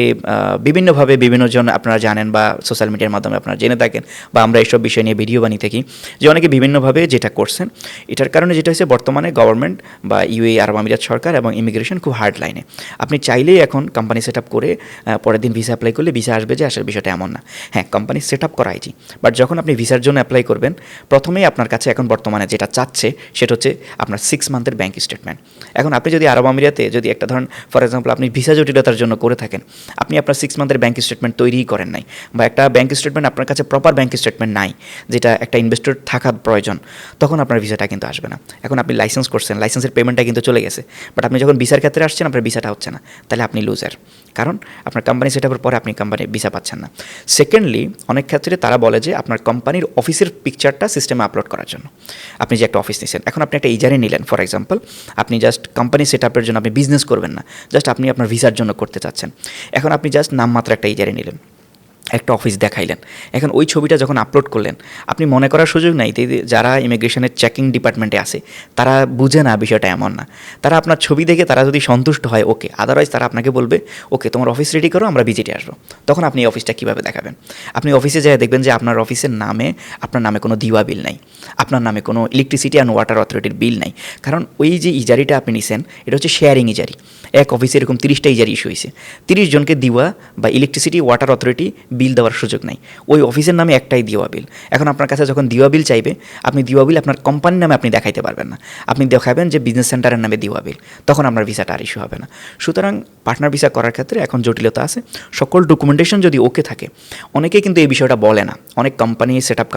Speaker 1: বিভিন্নভাবে বিভিন্নজন আপনারা জানেন বা সোশ্যাল মিডিয়ার মাধ্যমে আপনারা জেনে থাকেন বা আমরা এইসব বিষয় নিয়ে ভিডিও বানিয়ে থাকি যে অনেকে বিভিন্নভাবে যেটা করছেন। এটার কারণে যেটা হচ্ছে বর্তমানে গভর্নমেন্ট বা ইউএই আরব আমিরাত সরকার এবং ইমিগ্রেশন খুব হার্ড লাইনে। আপনি চাইলেই এখন কোম্পানি সেট আপ করে পরের দিন ভিসা অ্যাপ্লাই করলে ভিসা আসবে, যে আসার বিষয়টা এমন না। হ্যাঁ, কোম্পানি সেট আপ করা ইজি, বাট যখন আপনি ভিসার জন্য অ্যাপ্লাই করবেন, প্রথমেই আপনার কাছে এখন বর্তমানে যেটা চাচ্ছে সেটা হচ্ছে আপনার 6 মান্থের ব্যাঙ্ক স্টেটমেন্ট। এখন আপনি যদি আরব আমিরাতে যদি একটা ধরেন ফর এক্সাম্পল আপনি ভিসা জটিলতার জন্য করে থাকেন, আপনি আপনার 6 মান্থের ব্যাঙ্ক স্টেটমেন্ট তৈরিই করেন নাই, বা একটা ব্যাঙ্ক স্টেটমেন্ট আপনার কাছে প্রপার ব্যাঙ্ক স্টেটমেন্ট নাই, যেটা একটা ইনভেস্টর থাকা প্রয়োজন, তখন আপনার ভিসাটা কিন্তু আসবে না। এখন আপনি লাইসেন্স করছেন, লাইসেন্সের পেমেন্টটা কিন্তু চলে গেছে, বাট আপনি যখন ভিসার ক্ষেত্রে আসছেন আপনার ভিসাটা হচ্ছে না, তাহলে আপনি লুজার। কারণ আপনার কোম্পানি সেট আপের পরে আপনি কোম্পানির ভিসা পাচ্ছেন না। সেকেন্ডলি, অনেক ক্ষেত্রে তারা বলে যে আপনার কোম্পানির অফিসের পিকচারটা সিস্টেমে আপলোড করার জন্য। আপনি যে একটা অফিস নিয়েছেন, এখন আপনি একটা ইজারে নিলেন ফর এক্সাম্পল, আপনি জাস্ট কোম্পানি সেট আপের জন্য আপনি বিজনেস করবেন না, জাস্ট আপনি আপনার ভিসার জন্য করতে চাচ্ছেন। এখন আপনি জাস্ট নামমাত্র একটা ইজারে নিলেন, একটা অফিস দেখাইলেন, এখন ওই ছবিটা যখন আপলোড করলেন, আপনি মনে করার সুযোগ নাই যারা ইমিগ্রেশনের চেকিং ডিপার্টমেন্টে আছে তারা বুঝে না বিষয়টা এমন না। তারা আপনার ছবি দেখে তারা যদি সন্তুষ্ট হয় ওকে, আদারওয়াইজ তারা আপনাকে বলবে ওকে তোমার অফিস রেডি করো, আমরা ভিজিটে আসবো। তখন আপনি এই অফিসটা কীভাবে দেখাবেন? আপনি অফিসে যেয়ে দেখবেন যে আপনার অফিসের নামে আপনার নামে কোনো দিওয়া বিল নাই, আপনার নামে কোনো ইলেকট্রিসিটি অ্যান্ড ওয়াটার অথরিটির বিল নাই। কারণ ওই যে ইজারিটা আপনি নিছেন এটা হচ্ছে শেয়ারিং ইজারি। এক অফিসে এরকম 30টা ইজারি ইস্যু হয়েছে, 30 জনকে দিওয়া বা ইলেকট্রিসিটি ওয়াটার অথরিটি বিল দেওয়ার সুযোগ নাই। ওই অফিসের নামে একটাই দিওয়া বিল। এখন আপনার কাছে যখন দিওয়া বিল চাইবে, আপনি দিওয়া বিল আপনার কোম্পানির নামে আপনি দেখাইতে পারবেন না, আপনি দেখাবেন যে বিজনেস সেন্টারের নামে দিওয়া বিল, তখন আপনার ভিসাটা আর ইস্যু হবে না। সুতরাং পার্টনার ভিসা করার ক্ষেত্রে এখন জটিলতা আছে। সকল ডকুমেন্টেশন যদি ওকে থাকে, অনেকেই কিন্তু এই বিষয়টা বলে না। অনেক কোম্পানি সেট আপ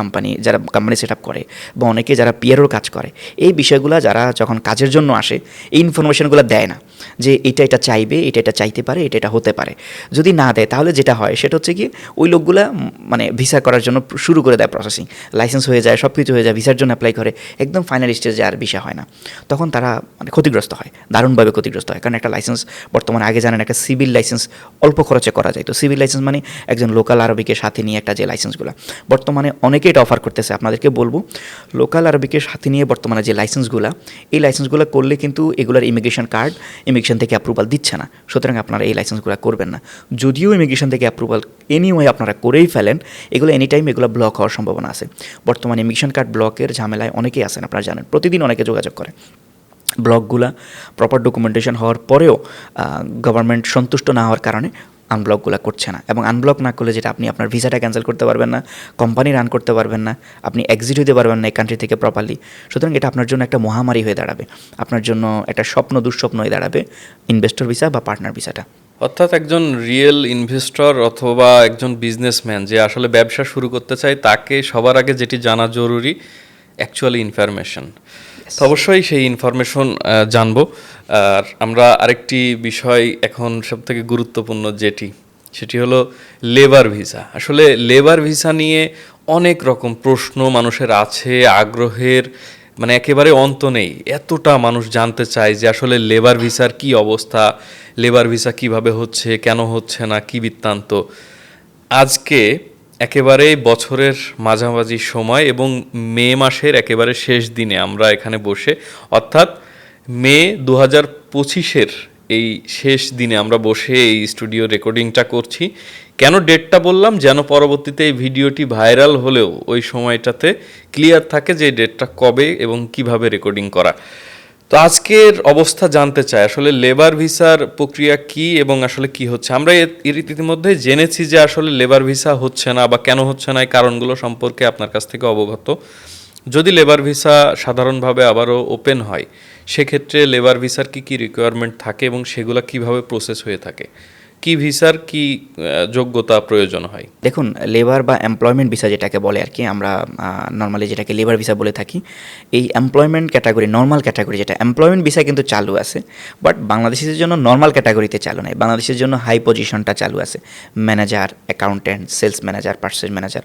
Speaker 1: যারা কোম্পানি সেট আপ করে বা অনেকে যারা পিয়ারোর কাজ করে, এই বিষয়গুলো যারা যখন কাজের জন্য আসে এই ইনফরমেশনগুলো দেয় না যে এটা চাইবে, এটা চাইতে পারে, এটা হতে পারে। যদি না দেয় তাহলে যেটা হয় সেটা হচ্ছে কি ওই লোকগুলা মানে ভিসা করার জন্য শুরু করে দেয় প্রসেসিং, লাইসেন্স হয়ে যায়, সব কিছু হয়ে যায়, ভিসার জন্য অ্যাপ্লাই করে, একদম ফাইনাল স্টেজে আর ভিসা হয় না। তখন তারা মানে ক্ষতিগ্রস্ত হয়, দারুণভাবে ক্ষতিগ্রস্ত হয়। কারণ একটা লাইসেন্স বর্তমানে আগে জানেন একটা সিভিল লাইসেন্স অল্প খরচে করা যায়। তো সিভিল লাইসেন্স মানে একজন লোকাল আরবিকে সাথে নিয়ে একটা যে লাইসেন্সগুলো বর্তমানে অনেকে এটা অফার করতেছে, আপনাদেরকে বলবো লোকাল আরবিকে সাথে নিয়ে বর্তমানে যে লাইসেন্সগুলো, এই লাইসেন্সগুলো করলে কিন্তু এগুলোর ইমিগ্রেশন কার্ড ইমিগ্রেশন থেকে অ্যাপ্রুভাল দিচ্ছে না। সুতরাং আপনারা এই লাইসেন্সগুলো করবেন না। যদিও ইমিগ্রেশন থেকে অ্যাপ্রুভাল এনিওয়ে আপনারা করেই ফেলেন, এগুলো এনি টাইম এগুলো ব্লক হওয়ার সম্ভাবনা আছে। বর্তমানে ইমিগ্রেশন কার্ড ব্লকের ঝামেলায় অনেকেই আছেন, আপনারা জানেন, প্রতিদিন অনেকে যোগাযোগ করে। ব্লকগুলা প্রপার ডকুমেন্টেশন হওয়ার পরেও গভর্নমেন্ট সন্তুষ্ট না হওয়ার কারণে আনব্লকগুলো করছে না। এবং আনব্লক না করলে যেটা আপনি আপনার ভিসাটা ক্যান্সেল করতে পারবেন না, কোম্পানি রান করতে পারবেন না, আপনি এক্সিট হতে পারবেন না এই কান্ট্রি থেকে প্রপারলি। সুতরাং এটা আপনার জন্য একটা মহামারী হয়ে দাঁড়াবে, আপনার জন্য একটা দুঃস্বপ্ন হয়ে দাঁড়াবে ইনভেস্টর ভিসা বা পার্টনার ভিসাটা।
Speaker 2: অর্থাৎ একজন রিয়েল ইনভেস্টর অথবা একজন বিজনেসম্যান যে আসলে ব্যবসা শুরু করতে চায় তাকে সবার আগে যেটি জানা জরুরি অ্যাকচুয়ালি ইনফরমেশন। তো অবশ্যই সেই ইনফরমেশন জানবো। আর আমরা আরেকটি বিষয় এখন সবথেকে গুরুত্বপূর্ণ সেটি হলো লেবার ভিসা। আসলে লেবার ভিসা নিয়ে অনেক রকম প্রশ্ন মানুষের আছে, আগ্রহের মানে একেবারে অন্ত নেই। এতটা মানুষ জানতে চায় যে আসলে লেবার ভিসার কি অবস্থা, লেবার ভিসা কিভাবে হচ্ছে, কেন হচ্ছে না, কি বৃত্তান্ত। আজকে একেবারে বছরের মাঝামাঝি সময় এবং মে মাসের একেবারে শেষ দিনে আমরা এখানে বসে, অর্থাৎ মে 2025-এর এই শেষ দিনে আমরা বসে এই স্টুডিও রেকর্ডিংটা করছি। কেন ডেটটা বললাম, যেন পরবর্তীতে এই ভিডিওটি ভাইরাল হলেও ওই সময়টাতে ক্লিয়ার থাকে যে ডেটটা কবে এবং কিভাবে রেকর্ডিং করা। তো আজকের অবস্থা জানতে চাই আসলে লেবার ভিসার প্রক্রিয়া কি এবং আসলে কি হচ্ছে। আমরা ইতিমধ্যে জেনেছি যে আসলে লেবার ভিসা হচ্ছে না বা কেন হচ্ছে না, এই কারণগুলো সম্পর্কে আপনার কাছ থেকে অবগত। যদি লেবার ভিসা সাধারণভাবে আবারও ওপেন হয়, সেক্ষেত্রে লেবার ভিসার কি কি রিকোয়ারমেন্ট থাকে এবং সেগুলো কিভাবে প্রসেস হয়ে থাকে, কি ভিসার কি যোগ্যতা প্রয়োজন হয়?
Speaker 1: দেখুন, লেবার বা এমপ্লয়মেন্ট ভিসা যেটাকে বলে আর কি, আমরা নর্মালি যেটাকে লেবার ভিসা বলে থাকি, এই এমপ্লয়মেন্ট ক্যাটাগরি, নর্মাল ক্যাটাগরি যেটা এমপ্লয়মেন্ট ভিসা কিন্তু চালু আছে, বাট বাংলাদেশের জন্য নর্মাল ক্যাটাগরিতে চালু নাই। বাংলাদেশের জন্য হাই পজিশনটা চালু আছে, manager, accountant, sales manager, purchase manager.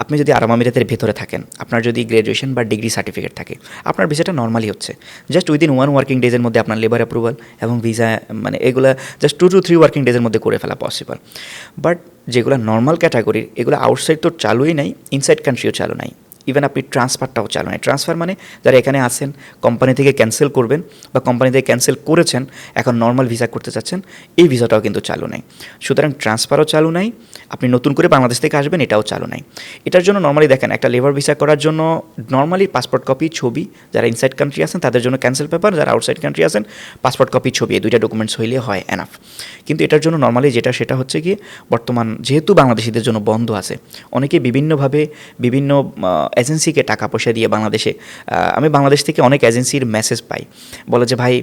Speaker 1: আপনি যদি আরব আমিরাতের ভেতরে থাকেন, আপনার যদি গ্র্যাজুয়েশন বা ডিগ্রি সার্টিফিকেট থাকে, আপনার ভিসাটা নর্মালি হচ্ছে। জাস্ট উইদিন 1 ওয়ার্কিং ডেজের মধ্যে আপনার লেবার অ্যাপ্রুভাল এবং ভিসা, মানে এগুলো জাস্ট 2 to 3 ওয়ার্কিং ডেজের মধ্যে করে ফেলা পসিবল। বাট যেগুলো নর্মাল ক্যাটাগরির, এগুলো আউটসাইড তো চালুই নাই, ইনসাইড কান্ট্রিও চালু নাই। ইভেন আপনি ট্রান্সফারটাও চালু নাই। ট্রান্সফার মানে যারা এখানে আছেন, কোম্পানি থেকে ক্যান্সেল করবেন বা কোম্পানি থেকে ক্যান্সেল করেছেন, এখন নর্মাল ভিসা করতে চাচ্ছেন, এই ভিসাটাও কিন্তু চালু নাই। সুতরাং ট্রান্সফারও চালু নাই, আপনি নতুন করে বাংলাদেশ থেকে আসবেন, এটাও চালু নাই। এটার জন্য নর্মালি দেখেন, একটা লেবার ভিসা করার জন্য নর্মালি পাসপোর্ট কপি, ছবি, যারা ইনসাইড কান্ট্রি আছেন তাদের জন্য ক্যান্সেল পেপার, যারা আউটসাইড কান্ট্রি আছেন পাসপোর্ট কপি, ছবি, এই দুইটা ডকুমেন্টস হইলে হয় এনাফ। কিন্তু এটার জন্য নর্মালি সেটা হচ্ছে কি, বর্তমান যেহেতু বাংলাদেশিদের জন্য বন্ধ আছে, অনেকে বিভিন্নভাবে বিভিন্ন এজেন্সিকে টাকা পয়সা দিয়ে বাংলাদেশে, আমি বাংলাদেশ থেকে অনেক এজেন্সির মেসেজ পাই, বলে যে ভাই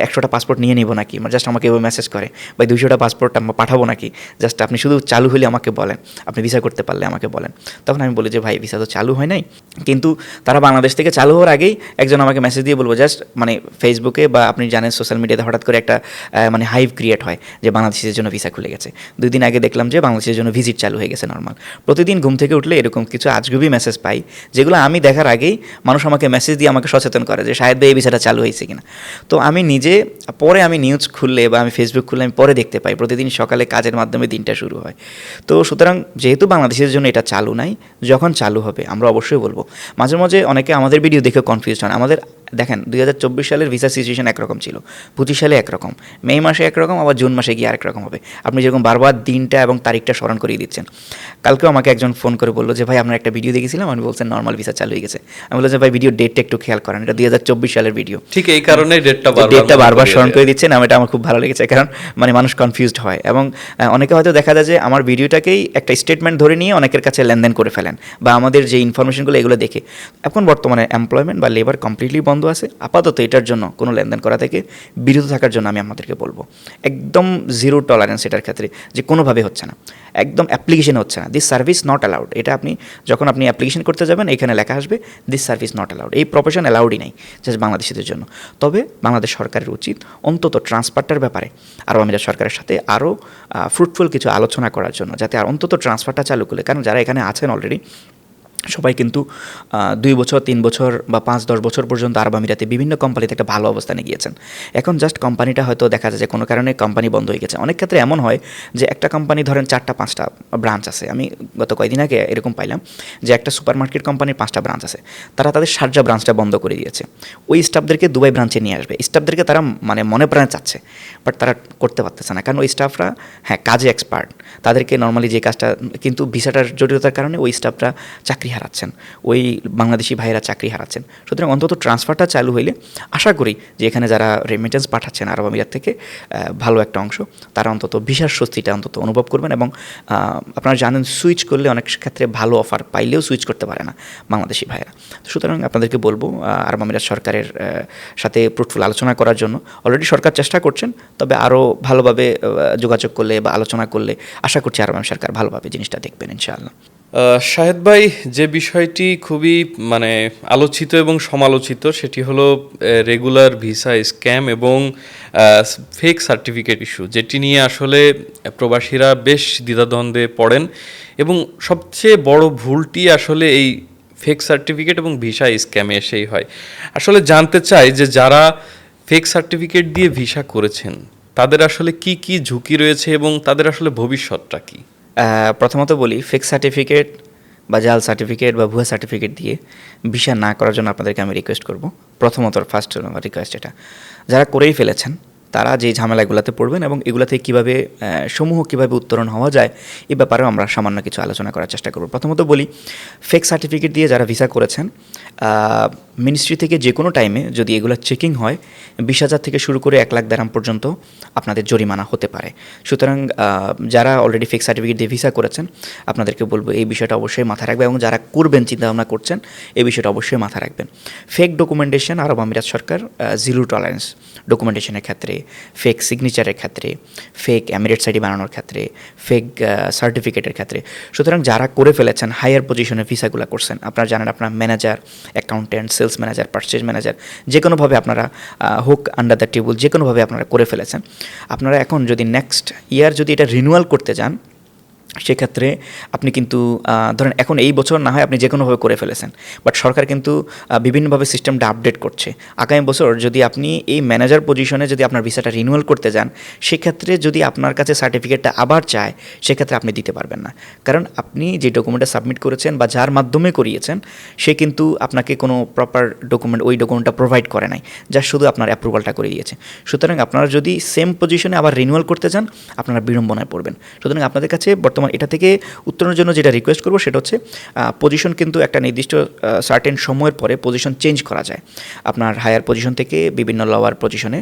Speaker 1: 100টা পাসপোর্ট নিয়ে নিব নাকি, জাস্ট আমাকে এভাবে মেসেজ করে, ভাই 200টা পাসপোর্ট পাঠাবো নাকি, জাস্ট আপনি শুধু চালু হলে আমাকে বলেন, আপনি ভিসা করতে পারলে আমাকে বলেন। তখন আমি বলি যে ভাই ভিসা তো চালু হয় নাই, কিন্তু তারা বাংলাদেশ থেকে চালু হওয়ার আগেই একজন আমাকে মেসেজ দিয়ে বলবো, জাস্ট মানে ফেসবুকে বা আপনি জানেন সোশ্যাল মিডিয়াতে হঠাৎ করে একটা মানে হাইভ ক্রিয়েট হয় যে বাংলাদেশের জন্য ভিসা খুলে গেছে। 2 দিন আগে দেখলাম যে বাংলাদেশের জন্য ভিজিট চালু হয়ে গেছে নর্মাল। প্রতিদিন ঘুম থেকে উঠলে এরকম কিছু আজগুবি মেসেজ পাই, যেগুলো আমি দেখার আগেই মানুষ আমাকে মেসেজ দিয়ে আমাকে সচেতন করে যে শায়দ এই ভিসাটা চালু হয়েছে কিনা। তো আমি নিজে পরে আমি নিউজ খুললে বা আমি ফেসবুক খুললে আমি পরে দেখতে পাই, প্রতিদিন সকালে কাজের মাধ্যমে দিনটা শুরু হয়। তো সুতরাং যেহেতু বাংলাদেশের জন্য এটা চালু নাই, যখন চালু হবে আমরা অবশ্যই বলবো। মাঝে মাঝে অনেকে আমাদের ভিডিও দেখে কনফিউজ হন। আমাদের দেখেন 2024 সালের ভিসা সিচুয়েশন একরকম ছিল, 25 সালে একরকম, মে মাসে একরকম, আবার জুন মাসে গিয়ে আরেক রকম হবে। আপনি যেরকম বারবার দিনটা এবং তারিখটা স্মরণ করিয়ে দিচ্ছেন। কালকেও আমাকে একজন ফোন করে বললো যে ভাই আপনার একটা ভিডিও দেখেছিলাম, আমি বলছেন নর্মাল ভিসা চালু হয়ে গেছে। আমি বললাম যে ভাই ভিডিও ডেটটা একটু খেয়াল করেন, এটা 2024 সালের ভিডিও।
Speaker 2: ঠিক এই কারণে ডেটটা
Speaker 1: বারবার স্মরণ করে দিচ্ছেন, এটা আমার খুব ভালো লেগেছে, কারণ মানে মানুষ কনফিউজড হয় এবং অনেকে হয়তো দেখা যায় যে আমার ভিডিওটাকেই একটা স্টেটমেন্ট ধরে নিয়ে অনেকের কাছে লেনদেন করে ফেলেন বা আমাদের যে ইনফরমেশনগুলো এগুলো দেখে। এখন বর্তমানে এমপ্লয়মেন্ট বা লেবার কমপ্লিটলি বন্ধ আছে, আপাতত এটার জন্য কোনো লেনদেন করা থেকে বিরত থাকার জন্য আমি আমাদেরকে বলবো একদম জিরো টলারেন্স এটার ক্ষেত্রে, যে কোনোভাবে হচ্ছে না, একদম অ্যাপ্লিকেশনে হচ্ছে না, দিস সার্ভিস নট অ্যালাউড। এটা আপনি যখন আপনি অ্যাপ্লিকেশন করতে যাবেন এখানে লেখা আসবে দিস সার্ভিস নট অ্যালাউড, এই প্রফেশন অ্যালাউডই নাই জাস্ট বাংলাদেশিদের জন্য। তবে বাংলাদেশ সরকারের উচিত অন্তত ট্রান্সফারটার ব্যাপারে আরব আমিরাত সরকারের সাথে আরও ফ্রুটফুল কিছু আলোচনা করার জন্য, যাতে আর অন্তত ট্রান্সফারটা চালু করলে, কারণ যারা এখানে আছেন অলরেডি সবাই কিন্তু 2 বছর 3 বছর বা 5-10 বছর পর্যন্ত আরব আমিরাতে বিভিন্ন কোম্পানিতে একটা ভালো অবস্থানে গিয়েছেন। এখন জাস্ট কোম্পানিটা হয়তো দেখা যায় যে কোনো কারণে কোম্পানি বন্ধ হয়ে গেছে। অনেক ক্ষেত্রে এমন হয় যে একটা কোম্পানি ধরেন 4টা-5টা ব্রাঞ্চ আছে। আমি গত কয়েকদিন আগে এরকম পাইলাম যে একটা সুপারমার্কেট কোম্পানির 5টা ব্রাঞ্চ আছে, তারা তাদের শারজাহ ব্রাঞ্চটা বন্ধ করে দিয়েছে। ওই স্টাফদেরকে দুবাই ব্রাঞ্চে নিয়ে আসবে। স্টাফদেরকে তারা মানে মনে প্রাণে চাচ্ছে, বাট তারা করতে পারতেছে না, কারণ ওই স্টাফরা কাজে এক্সপার্ট, তাদেরকে নর্মালি যে কাজটা, কিন্তু ভিসাটার জটিলতার কারণে ওই স্টাফরা চাকরি চাকরি হারাচ্ছেন, ওই বাংলাদেশি ভাইয়েরা চাকরি হারাচ্ছেন। সুতরাং অন্তত ট্রান্সফারটা চালু হইলে আশা করি যে এখানে যারা রেমিটেন্স পাঠাচ্ছেন আরব আমিরাত থেকে ভালো একটা অংশ, তারা অন্তত ভিসার স্বস্তিটা অন্তত অনুভব করবেন। এবং আপনারা জানেন সুইচ করলে অনেক ক্ষেত্রে ভালো অফার পাইলেও সুইচ করতে পারে না বাংলাদেশি ভাইয়েরা। সুতরাং আপনাদেরকে বলবো আরব আমিরাত সরকারের সাথে ফ্রুটফুল আলোচনা করার জন্য। অলরেডি সরকার চেষ্টা করছেন, তবে আরও ভালোভাবে যোগাযোগ করলে বা আলোচনা করলে আশা করছি আরব আমিরাত সরকার ভালোভাবে জিনিসটা দেখবেন ইনশাআল্লাহ।
Speaker 2: শাহেদ ভাই, যে বিষয়টি খুবই আলোচিত এবং সমালোচিত সেটি হলো রেগুলার ভিসা স্ক্যাম এবং ফেক সার্টিফিকেট ইস্যু, যেটি নিয়ে আসলে প্রবাসীরা বেশ দ্বিধাদ্বন্দ্বে পড়েন এবং সবচেয়ে বড় ভুলটি আসলে এই ফেক সার্টিফিকেট এবং ভিসা স্ক্যামে এসেই হয়। আসলে জানতে চাই যে যারা ফেক সার্টিফিকেট দিয়ে ভিসা করেছেন তাদের আসলে কি কি ঝুঁকি রয়েছে এবং তাদের আসলে ভবিষ্যৎটা কী?
Speaker 1: প্রথমত বলি, ফেক সার্টিফিকেট বা জাল সার্টিফিকেট বা ভুয়া সার্টিফিকেট দিয়ে ভিসা না করার জন্য আপনাদেরকে আমি রিকোয়েস্ট করব। প্রথমত ফার্স্ট রিকোয়েস্ট এটা, যারা করেই ফেলেছেন তারা যে ঝামেলাগুলোতে পড়বেন এবং এগুলো থেকে কীভাবে কীভাবে উত্তরণ হওয়া যায় এ ব্যাপারেও আমরা সামান্য কিছু আলোচনা করার চেষ্টা করব। প্রথমত বলি, ফেক সার্টিফিকেট দিয়ে যারা ভিসা করেছেন, মিনিস্ট্রি থেকে যে কোনো টাইমে যদি এগুলো চেকিং হয় 20,000 থেকে শুরু করে 1 লাখ দিরহাম পর্যন্ত আপনাদের জরিমানা হতে পারে। সুতরাং যারা অলরেডি ফেক সার্টিফিকেট দিয়ে ভিসা করেছেন আপনাদেরকে বলবো এই বিষয়টা অবশ্যই মাথায় রাখবেন, এবং যারা করবেন চিন্তাভাবনা করছেন এই বিষয়টা অবশ্যই মাথায় রাখবেন। ফেক ডকুমেন্টেশন আরব আমিরাত সরকার জিরো টলারেন্স ডকুমেন্টেশনের ক্ষেত্রে, ফেক সিগনেচারের ক্ষেত্রে, ফেক এমিরেটস আইডি বানানোর ক্ষেত্রে, ফেক সার্টিফিকেটের ক্ষেত্রে। সুতরাং যারা করে ফেলেছেন হায়ার পজিশনে ভিসাগুলো করছেন, আপনারা জানেন আপনার manager, accountant, sales manager, purchase manager, যে কোনোভাবে আপনারা হোক আন্ডার দ্য টেবল যে কোনোভাবে আপনারা করে ফেলেছেন, আপনারা এখন যদি নেক্সট ইয়ার যদি এটা রিনিউয়াল করতে যান সেক্ষেত্রে আপনি কিন্তু ধরেন এখন এই বছর না হয় আপনি যে কোনোভাবে করে ফেলেছেন, বাট সরকার কিন্তু বিভিন্নভাবে সিস্টেমটা আপডেট করছে। আগামী বছর যদি আপনি এই ম্যানেজার পজিশনে যদি আপনার ভিসাটা রিনিউয়াল করতে যান, সেক্ষেত্রে যদি আপনার কাছে সার্টিফিকেটটা আবার চায় সেক্ষেত্রে আপনি দিতে পারবেন না, কারণ আপনি যে ডকুমেন্টটা সাবমিট করেছেন বা যার মাধ্যমে করিয়েছেন সে কিন্তু আপনাকে কোনো প্রপার ডকুমেন্ট ওই ডকুমেন্টটা প্রোভাইড করে নাই, যা শুধু আপনার অ্যাপ্রুভালটা করে দিয়েছে। সুতরাং আপনারা যদি সেম পজিশনে আবার রিনিউয়াল করতে যান আপনারা বিড়ম্বনায় পড়বেন। সুতরাং আপনাদের কাছে বর্তমান এটা থেকে উত্তরণের জন্য যেটা রিকোয়েস্ট করবো সেটা হচ্ছে পজিশন কিন্তু একটা নির্দিষ্ট সার্টেন সময়ের পরে পজিশন চেঞ্জ করা যায়। আপনার হায়ার পজিশন থেকে বিভিন্ন লোয়ার পজিশনে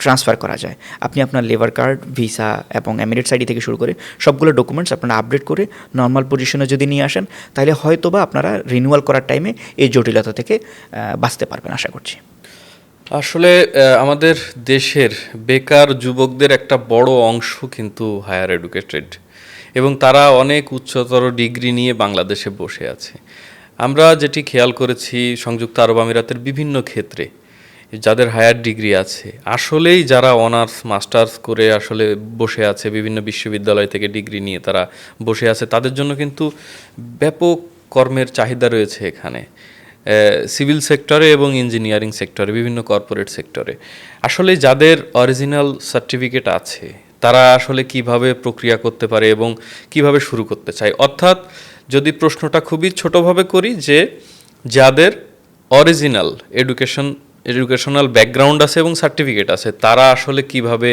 Speaker 1: ট্রান্সফার করা যায়। আপনি আপনার লেবার কার্ড, ভিসা এবং এমিরেটস আইডি থেকে শুরু করে সবগুলো ডকুমেন্টস আপনারা আপডেট করে নর্মাল পজিশনে যদি নিয়ে আসেন তাহলে হয়তোবা আপনারা রিনিউয়াল করার টাইমে এই জটিলতা থেকে বাঁচতে পারবেন আশা করছি।
Speaker 2: আসলে আমাদের দেশের বেকার যুবকদের একটা বড় অংশ কিন্তু হায়ার এডুকেটেড এবং তারা অনেক উচ্চতর ডিগ্রি নিয়ে বাংলাদেশে বসে আছে। আমরা যেটি খেয়াল করেছি সংযুক্ত আরব আমিরাতের বিভিন্ন ক্ষেত্রে যাদের হায়ার ডিগ্রি আছে, আসলেই যারা অনার্স মাস্টার্স করে আসলে বসে আছে, বিভিন্ন বিশ্ববিদ্যালয় থেকে ডিগ্রি নিয়ে তারা বসে আছে, তাদের জন্য কিন্তু ব্যাপক কর্মের চাহিদা রয়েছে এখানে, সিভিল সেক্টরে এবং ইঞ্জিনিয়ারিং সেক্টরে, বিভিন্ন কর্পোরেট সেক্টরে। আসলে যাদের অরিজিনাল সার্টিফিকেট আছে তারা আসলে কিভাবে প্রক্রিয়া করতে পারে এবং কিভাবে শুরু করতে চায়, অর্থাৎ যদি প্রশ্নটা খুবই ছোটোভাবে করি যে যাদের অরিজিনাল এডুকেশনাল ব্যাকগ্রাউন্ড আছে এবং সার্টিফিকেট আছে তারা আসলে কিভাবে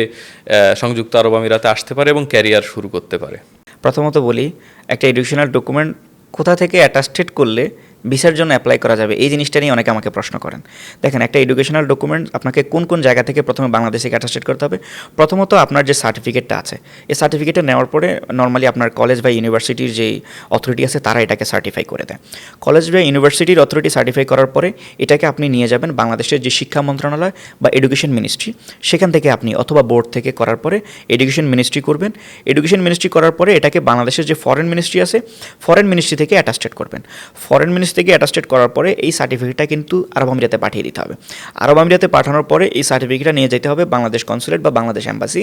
Speaker 2: সংযুক্ত আরব আমিরাতে আসতে পারে এবং ক্যারিয়ার শুরু করতে পারে।
Speaker 1: প্রথমত বলি, একটা এডুকেশনাল ডকুমেন্ট কোথা থেকে অ্যাটাস্টেড করলে ভিসার জন্য অ্যাপ্লাই করা যাবে এই জিনিসটা নিয়ে অনেকে আমাকে প্রশ্ন করেন। দেখেন, একটা এডুকেশনাল ডকুমেন্ট আপনাকে কোন কোন জায়গা থেকে প্রথমে বাংলাদেশে অ্যাটাস্টেড করতে হবে। প্রথমত আপনার যে সার্টিফিকেটটা আছে এই সার্টিফিকেটটা নেওয়ার পরে নর্মালি আপনার কলেজ বা ইউনিভার্সিটির যেই অথরিটি আছে তারা এটাকে সার্টিফাই করে দেয়। কলেজ বা ইউনিভার্সিটির অথরিটি সার্টিফাই করার পরে এটাকে আপনি নিয়ে যাবেন বাংলাদেশের যে শিক্ষা মন্ত্রণালয় বা এডুকেশন মিনিস্ট্রি, সেখান থেকে আপনি অথবা বোর্ড থেকে করার পরে এডুকেশন মিনিস্ট্রি করবেন। এডুকেশন মিনিস্ট্রি করার পরে এটাকে বাংলাদেশের যে ফরেন মিনিস্ট্রি আছে ফরেন মিনিস্ট্রি থেকে অ্যাটাস্টেড করবেন। ফরেন মিনিস্ট্রি থেকে অ্যাটাস্টেড করার পরে এই সার্টিফিকেটটা কিন্তু আরব আমিরাতে পাঠিয়ে দিতে হবে। আরব আমিরাতে পাঠানোর পরে এই সার্টিফিকেটটা নিয়ে যেতে হবে বাংলাদেশ কনসুলেট বা বাংলাদেশ এম্বাসি।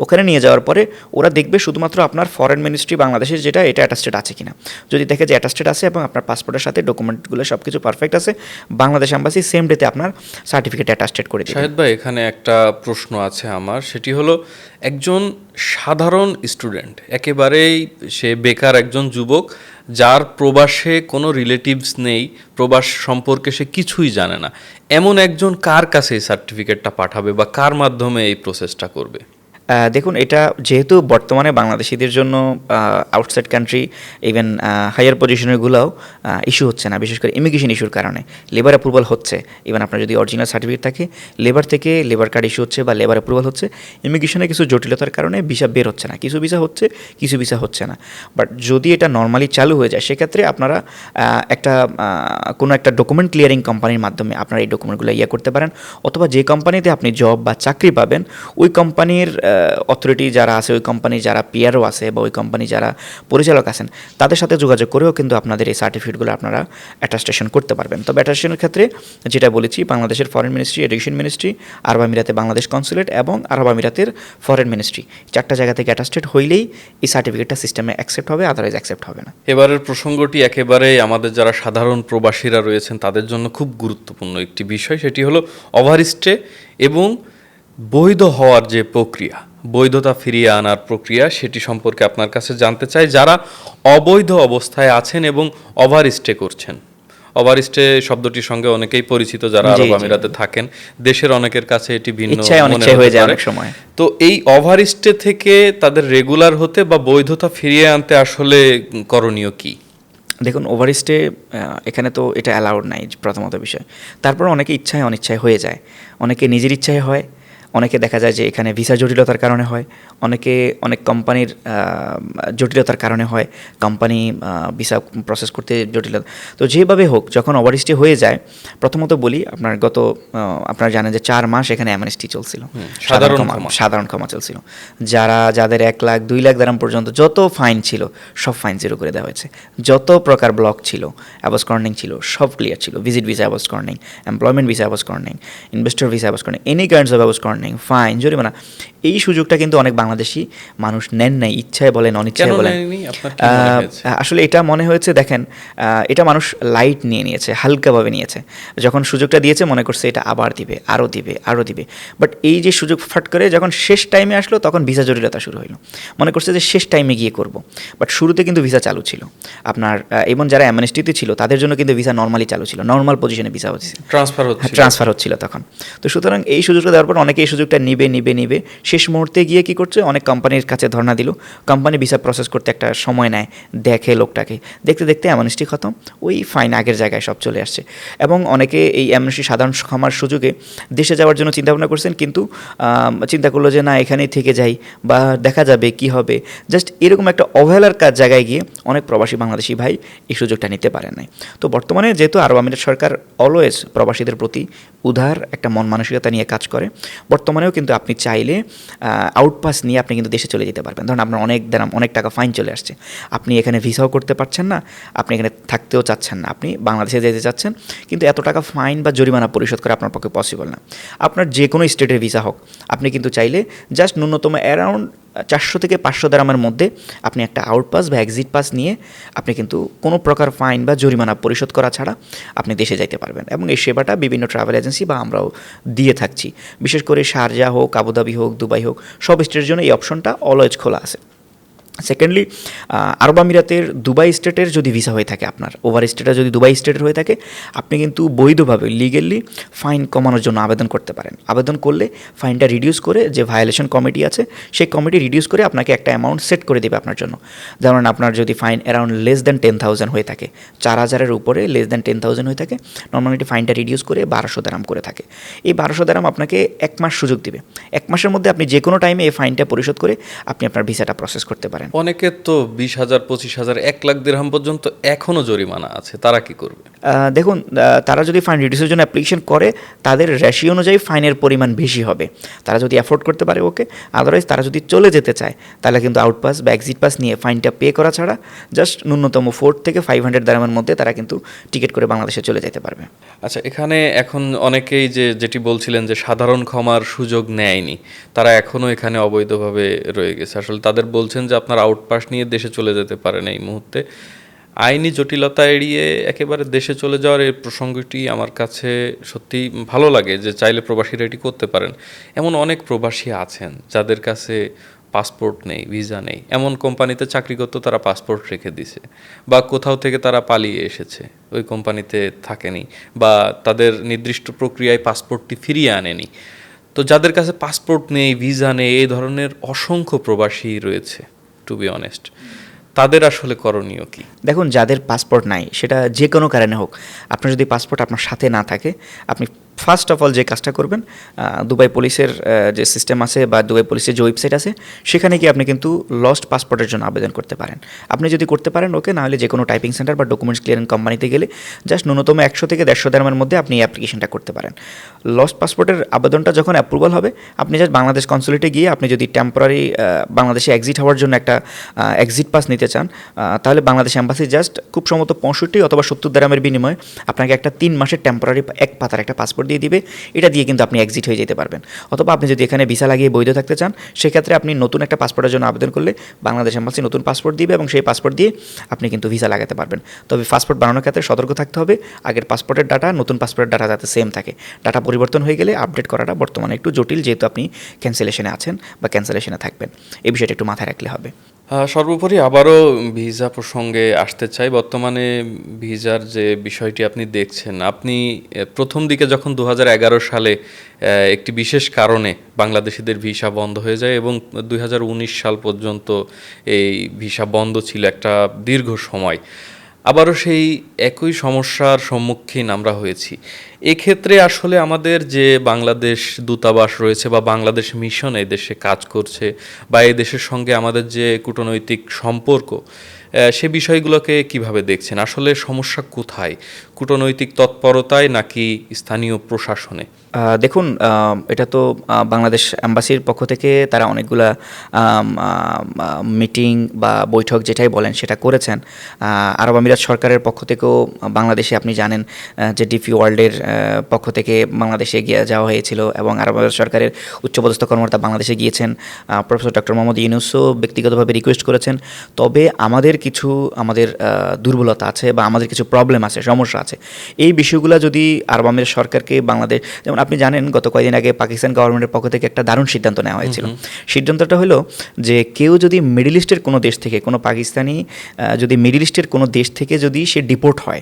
Speaker 1: ওখানে নিয়ে যাওয়ার পরে ওরা দেখবে শুধুমাত্র আপনার ফরেন মিনিস্ট্রি বাংলাদেশের যেটা এটা অ্যাটাস্টেড আছে কিনা। যদি দেখে যে অ্যাটাস্টেড আছে এবং আপনার পাসপোর্টের সাথে ডকুমেন্টগুলো সব কিছু পারফেক্ট আছে, বাংলাদেশ এম্বাসি সেম ডেতে আপনার সার্টিফিকেট অ্যাটাস্টেড করে দেবে।
Speaker 2: শাহেদ ভাই, এখানে একটা প্রশ্ন আছে আমার, সেটি হলো একজন সাধারণ স্টুডেন্ট, একেবারেই সে বেকার একজন যুবক যার প্রবাসে কোনো রিলেটিভস নেই, প্রবাস সম্পর্কে সে কিছুই জানে না, এমন একজন কার কাছে এই সার্টিফিকেটটা পাঠাবে বা কার মাধ্যমে এই প্রসেসটা করবে?
Speaker 1: দেখুন, এটা যেহেতু বর্তমানে বাংলাদেশিদের জন্য আউটসাইড কান্ট্রি ইভেন হায়ার পজিশনেরগুলোও ইস্যু হচ্ছে না, বিশেষ করে ইমিগ্রেশন ইস্যুর কারণে লেবার অ্যাপ্রুভাল হচ্ছে। ইভেন আপনার যদি অরিজিনাল সার্টিফিকেট থাকে, লেবার থেকে লেবার কার্ড ইস্যু হচ্ছে বা লেবার অ্যাপ্রুভাল হচ্ছে, ইমিগ্রেশনে কিছু জটিলতার কারণে ভিসা বের হচ্ছে না, কিছু ভিসা হচ্ছে, কিছু ভিসা হচ্ছে না। বাট যদি এটা নর্মালি চালু হয়ে যায়, সেক্ষেত্রে আপনারা কোনো একটা ডকুমেন্ট ক্লিয়ারিং কোম্পানির মাধ্যমে আপনারা এই ডকুমেন্টগুলো করতে পারেন, অথবা যে কোম্পানিতে আপনি জব বা চাকরি পাবেন ওই কোম্পানির অথরিটি যারা আছে, ওই কোম্পানির যারা পিআরও আছে বা ওই কোম্পানি যারা পরিচালক আছেন, তাদের সাথে যোগাযোগ করেও কিন্তু আপনাদের এই সার্টিফিকেটগুলো আপনারা অ্যাটাস্টেশন করতে পারবেন। তবে অ্যাটাস্টেশনের ক্ষেত্রে যেটা বলেছি, বাংলাদেশের ফরেন মিনিস্ট্রি, এডুকেশন মিনিস্ট্রি, আরব আমিরাতে বাংলাদেশ কনসুলেট এবং আরব আমিরাতের ফরেন মিনিস্ট্রি, 4টা জায়গা থেকে অ্যাটাস্টেড হইলেই এই সার্টিফিকেটটা সিস্টেমে অ্যাকসেপ্ট হবে, আদারওয়াইজ অ্যাকসেপ্ট হবে না।
Speaker 2: এবারের প্রসঙ্গটি একেবারে আমাদের যারা সাধারণ প্রবাসীরা রয়েছেন তাদের জন্য খুব গুরুত্বপূর্ণ একটি বিষয়, সেটি হলো ওভারস্টে এবং বৈধ হওয়ার যে প্রক্রিয়া, বৈধতা ফিরিয়ে আনার প্রক্রিয়া, সেটি সম্পর্কে আপনার কাছে জানতে চাই। যারা অবৈধ অবস্থায় আছেন এবং ওভারস্টে করছেন, ওভারস্টে শব্দটির সঙ্গে অনেকেই পরিচিত যারা আরব আমিরাতে থাকেন, দেশের অনেকের কাছে এটি ভিন্ন মনে
Speaker 1: হয়ে যায়
Speaker 2: হতে
Speaker 1: অনেক সময়।
Speaker 2: তো এই ওভারস্টে থেকে তাদের রেগুলার হতে বা বৈধতা ফিরিয়ে আনতে আসলে করণীয় কি?
Speaker 1: দেখুন, ওভারস্টে এখানে তো এটা অ্যালাউড নাই, প্রথমত বিষয়। তারপর অনেকে ইচ্ছায় অনিচ্ছায় হয়ে যায়, অনেকে নিজের ইচ্ছায় হয়, অনেকে দেখা যায় যে এখানে ভিসা জটিলতার কারণে হয়, অনেকে অনেক কোম্পানির জটিলতার কারণে হয়, কোম্পানি ভিসা প্রসেস করতে জটিলতা। তো যেভাবে হোক, যখন ওভারস্টে হয়ে যায়, প্রথমত বলি আপনার আপনারা জানেন যে 4 মাস এখানে অ্যামনেস্টি চলছিল, সাধারণ ক্ষমা চলছিল। যাদের 1 লাখ 2 লাখ দিরহাম পর্যন্ত যত ফাইন ছিল সব ফাইন জিরো করে দেওয়া হয়েছে, যত প্রকার ব্লক ছিল, অ্যাবসকর্নিং ছিল, সব ক্লিয়ার ছিল। Visit visa absconding, employment visa absconding, investor visa absconding, any kinds of absconding, fine, জরিমানা, এই সুযোগটা কিন্তু অনেক বাংলাদেশি মানুষ নেন নাই, ইচ্ছায় বলেন অনিচ্ছায় বলেন। আসলে এটা মনে হয়েছে, দেখেন, এটা মানুষ লাইট নিয়ে নিয়েছে, হালকাভাবে নিয়েছে। যখন সুযোগটা দিয়েছে মনে করছে এটা আবার দিবে, আরও দিবে, আরও দিবে। বাট এই যে সুযোগ ফাট করে যখন শেষ টাইমে আসলো, তখন ভিসা জটিলতা শুরু হলো। মনে করছে যে শেষ টাইমে গিয়ে করব, বাট শুরুতে কিন্তু ভিসা চালু ছিল আপনার। এবং যারা অ্যামনেস্টিতে ছিল তাদের জন্য কিন্তু ভিসা নর্মালি চালু ছিল, নর্মাল পজিশনে ভিসা হচ্ছে, ট্রান্সফার হচ্ছিল তখন। তো সুতরাং এই সুযোগটা দেওয়ার পর অনেকে এই সুযোগটা নিবে, শেষ মুহূর্তে গিয়ে কি করছে, অনেক কোম্পানির কাছে ধর্ণা দিল। কোম্পানি ভিসা প্রসেস করতে একটা সময় নেয়, দেখে লোকটাকে, দেখতে দেখতে অ্যামনেস্টি খতম, ওই ফাইন আগের জায়গায় সব চলে আসছে। এবং অনেকে এই অ্যামনেস্টি সাধারণ ক্ষমার সুযোগে দেশে যাওয়ার জন্য চিন্তাভাবনা করছেন, কিন্তু চিন্তা করলো যে না, এখানেই থেকে যাই বা দেখা যাবে কি হবে, জাস্ট এরকম একটা অবহেলার জায়গায় গিয়ে অনেক প্রবাসী বাংলাদেশি ভাই এই সুযোগটা নিতে পারেন নাই। তো বর্তমানে যেহেতু আরব আমিরাত সরকার অলওয়েজ প্রবাসীদের প্রতি উদার একটা মন মানসিকতা নিয়ে কাজ করে, বর্তমানেও কিন্তু আপনি চাইলে আউটপাস নিয়ে আপনি কিন্তু দেশে চলে যেতে পারবেন। ধরুন আপনার অনেক টাকা ফাইন চলে আসছে, আপনি এখানে ভিসাও করতে পারছেন না, আপনি এখানে থাকতেও চাচ্ছেন না, আপনি বাংলাদেশে যেতে চাচ্ছেন, কিন্তু এত টাকা ফাইন বা জরিমানা পরিশোধ করা আপনার পক্ষে পসিবল না। আপনার যে কোনো স্টেটের ভিসা হোক, আপনি কিন্তু চাইলে জাস্ট ন্যূনতম অ্যারাউন্ড 400 থেকে 500 দিরহামের মধ্যে আপনি একটা আউটপাস বা এক্সিট পাস নিয়ে আপনি কিন্তু কোনো প্রকার ফাইন বা জরিমানা পরিশোধ করা ছাড়া আপনি দেশে যাইতে পারবেন। এবং এই সেবাটা বিভিন্ন ট্রাভেল এজেন্সি বা আমরাও দিয়ে থাকছি, বিশেষ করে শারজা হোক, আবুধাবি হোক, দুবাই হোক, সব স্টেটের জন্য এই অপশনটা অলওয়েজ খোলা আছে। সেকেন্ডলি, আরব আমিরাতের দুবাই স্টেটের যদি ভিসা হয়ে থাকে, আপনার ওভার স্টেটটা যদি দুবাই স্টেটের হয়ে থাকে, আপনি কিন্তু বৈধভাবে লিগেলি ফাইন কমানোর জন্য আবেদন করতে পারেন। আবেদন করলে ফাইনটা রিডিউস করে, যে ভায়োলেশন কমিটি আছে সেই কমিটি রিডিউস করে আপনাকে একটা অ্যামাউন্ট সেট করে দেবে আপনার জন্য। যেমন আপনার যদি ফাইন অ্যারাউন্ড লেস দ্যান 10,000 হয়ে থাকে, 4,000-এর উপরে লেস দ্যান 10,000 হয়ে থাকে, নর্মালি ফাইনটা রিডিউস করে 1200 দিরহাম করে থাকে। এই 1200 দিরহাম আপনাকে 1 মাস সুযোগ দিবে। 1 মাসের মধ্যে আপনি যে কোনো টাইমে এই ফাইনটা পরিশোধ করে আপনি আপনার ভিসাটা প্রসেস করতে পারেন।
Speaker 2: অনেকের তো 20,000, 25,000, 1 লাখ দিরহাম পর্যন্ত এখনও জরিমানা আছে, তারা কি করবে?
Speaker 1: দেখুন, তারা যদি ফাইন রিডিউসের জন্য অ্যাপ্লিকেশন করে, তাদের রেশিও অনুযায়ী ফাইনের পরিমাণ বেশি হবে। তারা যদি অ্যাফোর্ড করতে পারে ওকে, আদারওয়াইজ তারা যদি চলে যেতে চায় তাহলে কিন্তু আউটপাস বা এক্সিট পাস নিয়ে ফাইনটা পে করা ছাড়া জাস্ট ন্যূনতম 4 থেকে 500 দিরহামের মধ্যে তারা কিন্তু টিকিট করে বাংলাদেশে চলে যেতে পারবে।
Speaker 2: আচ্ছা, এখানে এখন অনেকেই যেটি বলছিলেন যে সাধারণ ক্ষমার সুযোগ নেয়নি, তারা এখনও এখানে অবৈধভাবে রয়ে গেছে। আসলে তাদের বলছেন যে আপনার আউটপাস নিয়ে দেশে চলে যেতে পারেন এই মুহূর্তে। আইনি জটিলতা এড়িয়ে একেবারে দেশে চলে যাওয়ার এই প্রসঙ্গটি আমার কাছে সত্যিই ভালো লাগে, যে চাইলে প্রবাসীরা এটি করতে পারেন। এমন অনেক প্রবাসী আছেন যাদের কাছে পাসপোর্ট নেই, ভিসা নেই, এমন কোম্পানিতে চাকরি করতে তারা পাসপোর্ট রেখে দিছে, বা কোথাও থেকে তারা পালিয়ে এসেছে, ওই কোম্পানিতে থাকেনি, বা তাদের নির্দিষ্ট প্রক্রিয়ায় পাসপোর্টটি ফিরিয়ে আনেনি। তো তো যাদের কাছে পাসপোর্ট নেই, ভিসা নেই, এই ধরনের অসংখ্য প্রবাসী রয়েছে, টু বি অনেস্ট, তাদের আসলে করণীয় কি?
Speaker 1: দেখুন, যাদের পাসপোর্ট নাই সেটা যে কোনো কারণে হোক, আপনার যদি পাসপোর্ট আপনার সাথে না থাকে, আপনি ফার্স্ট অফ অল যে কাজটা করবেন, দুবাই পুলিশের যে সিস্টেম আছে বা দুবাই পুলিশের যে ওয়েবসাইট আছে, সেখানে গিয়ে আপনি কিন্তু লস্ট পাসপোর্টের জন্য আবেদন করতে পারেন। আপনি যদি করতে পারেন ওকে, নাহলে যে কোনো টাইপিং সেন্টার বা ডকুমেন্টস ক্লিয়ারিং কোম্পানিতে গেলে জাস্ট ন্যূনতম 100 থেকে 150 দিনের মধ্যে আপনি এই অ্যাপ্লিকেশনটা করতে পারেন। লস্ট পাসপোর্টের আবেদনটা যখন অ্যাপ্রুভাল হবে, আপনি জাস্ট বাংলাদেশ কনসুলেটে গিয়ে আপনি যদি টেম্পোরারি বাংলাদেশে এক্সিট হওয়ার জন্য একটা এক্সিট পাস নিতে চান, তাহলে বাংলাদেশ অ্যাম্বাসি জাস্ট খুব সম্ভবত 65 অথবা 70 দিরহামের বিনিময়ে আপনাকে একটা 3 মাসের টেম্পোরারি এক পাতার একটা পাসপোর্ট দিয়ে দিবে। এটা দিয়ে কিন্তু আপনি এক্সিট হয়ে যেতে পারবেন। অথবা আপনি যদি এখানে ভিসা লাগিয়ে বৈধ থাকতে চান, সেক্ষেত্রে আপনি নতুন একটা পাসপোর্টের জন্য আবেদন করলে বাংলাদেশ এম্বাসি নতুন পাসপোর্ট দিবে এবং সেই পাসপোর্ট দিয়ে আপনি কিন্তু ভিসা লাগাতে পারবেন। তবে পাসপোর্ট বানানোর ক্ষেত্রে সতর্ক থাকতে হবে, আগের পাসপোর্টের ডাটা নতুন পাসপোর্টের ডাটা যাতে সেম থাকে। ডাটা পরিবর্তন হয়ে গেলে আপডেট করাটা বর্তমানে একটু জটিল, যেহেতু আপনি ক্যান্সেলেশনে আছেন বা ক্যান্সেলেশনে থাকবেন। এই বিষয়টা একটু মাথায় রাখলে হবে।
Speaker 2: সর্বোপরি আবারও ভিসা প্রসঙ্গে আসতে চাই। বর্তমানে ভিসার যে বিষয়টি আপনি দেখছেন, আপনি প্রথম দিকে যখন 2011 সালে একটি বিশেষ কারণে বাংলাদেশিদের ভিসা বন্ধ হয়ে যায় এবং 2019 সাল পর্যন্ত এই ভিসা বন্ধ ছিল একটা দীর্ঘ সময়, আবারও সেই একই সমস্যার সম্মুখীন আমরা হয়েছি। এক্ষেত্রে আসলে আমাদের যে বাংলাদেশ দূতাবাস রয়েছে বা বাংলাদেশ মিশন এই দেশে কাজ করছে বা এই দেশের সঙ্গে আমাদের যে কূটনৈতিক সম্পর্ক, সে বিষয়গুলোকে কিভাবে দেখছেন? আসলে সমস্যা কোথায়? কূটনৈতিক তৎপরতায় নাকি স্থানীয় প্রশাসনে?
Speaker 1: দেখুন, এটা তো বাংলাদেশ অ্যাম্বাসির পক্ষ থেকে তারা অনেকগুলা মিটিং বা বৈঠক যেটাই বলেন সেটা করেছেন। আরব আমিরাত সরকারের পক্ষ থেকেও বাংলাদেশে আপনি জানেন যে ডিপি ওয়ার্ল্ডের পক্ষ থেকে বাংলাদেশে গিয়ে যাওয়া হয়েছিল এবং আরব আমিরাত সরকারের উচ্চপদস্থ কর্মকর্তা বাংলাদেশে গিয়েছেন। প্রফেসর ডক্টর মোহাম্মদ ইউনূসও ব্যক্তিগতভাবে রিকোয়েস্ট করেছেন। তবে আমাদের দুর্বলতা আছে বা আমাদের কিছু প্রবলেম আছে, সমস্যা আছে। এই বিষয়গুলো যদি আরব আমিরাত সরকারকে বাংলাদেশ, যেমন আপনি জানেন গত কয়েকদিন আগে পাকিস্তান গভর্নমেন্টের পক্ষ থেকে একটা দারুণ সিদ্ধান্ত নেওয়া হয়েছিল। সিদ্ধান্তটা হলো যে কেউ যদি মিডল ইস্টের কোনো দেশ থেকে, কোনো পাকিস্তানি যদি মিডল ইস্টের কোনো দেশ থেকে যদি সে ডিপোর্ট হয়,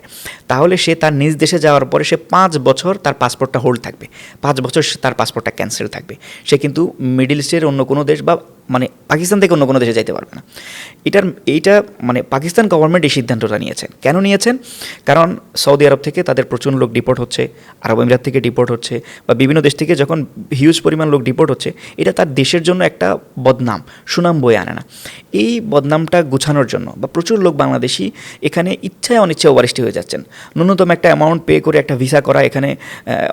Speaker 1: তাহলে সে তার নিজ দেশে যাওয়ার পরে সে 5 বছর তার পাসপোর্টটা হোল্ড থাকবে, 5 বছর তার পাসপোর্টটা ক্যান্সেল থাকবে। সে কিন্তু মিডল ইস্টের অন্য কোনো দেশ বা মানে পাকিস্তান থেকে অন্য কোনো দেশে যাইতে পারবে না। এইটা মানে পাকিস্তান গভর্নমেন্ট এই সিদ্ধান্তটা নিয়েছেন। কেন নিয়েছেন? কারণ সৌদি আরব থেকে তাদের প্রচুর লোক ডিপোর্ট হচ্ছে, আরব আমিরাত থেকে ডিপোর্ট হচ্ছে বা বিভিন্ন দেশ থেকে যখন হিউজ পরিমাণ লোক ডিপোর্ট হচ্ছে, এটা তার দেশের জন্য একটা বদনাম, সুনাম বয়ে আনে না। এই বদনামটা গুছানোর জন্য বা প্রচুর লোক বাংলাদেশি এখানে ইচ্ছায় অনিচ্ছায় ওভারস্টে হয়ে যাচ্ছেন। ন্যূনতম একটা অ্যামাউন্ট পে করে একটা ভিসা করা, এখানে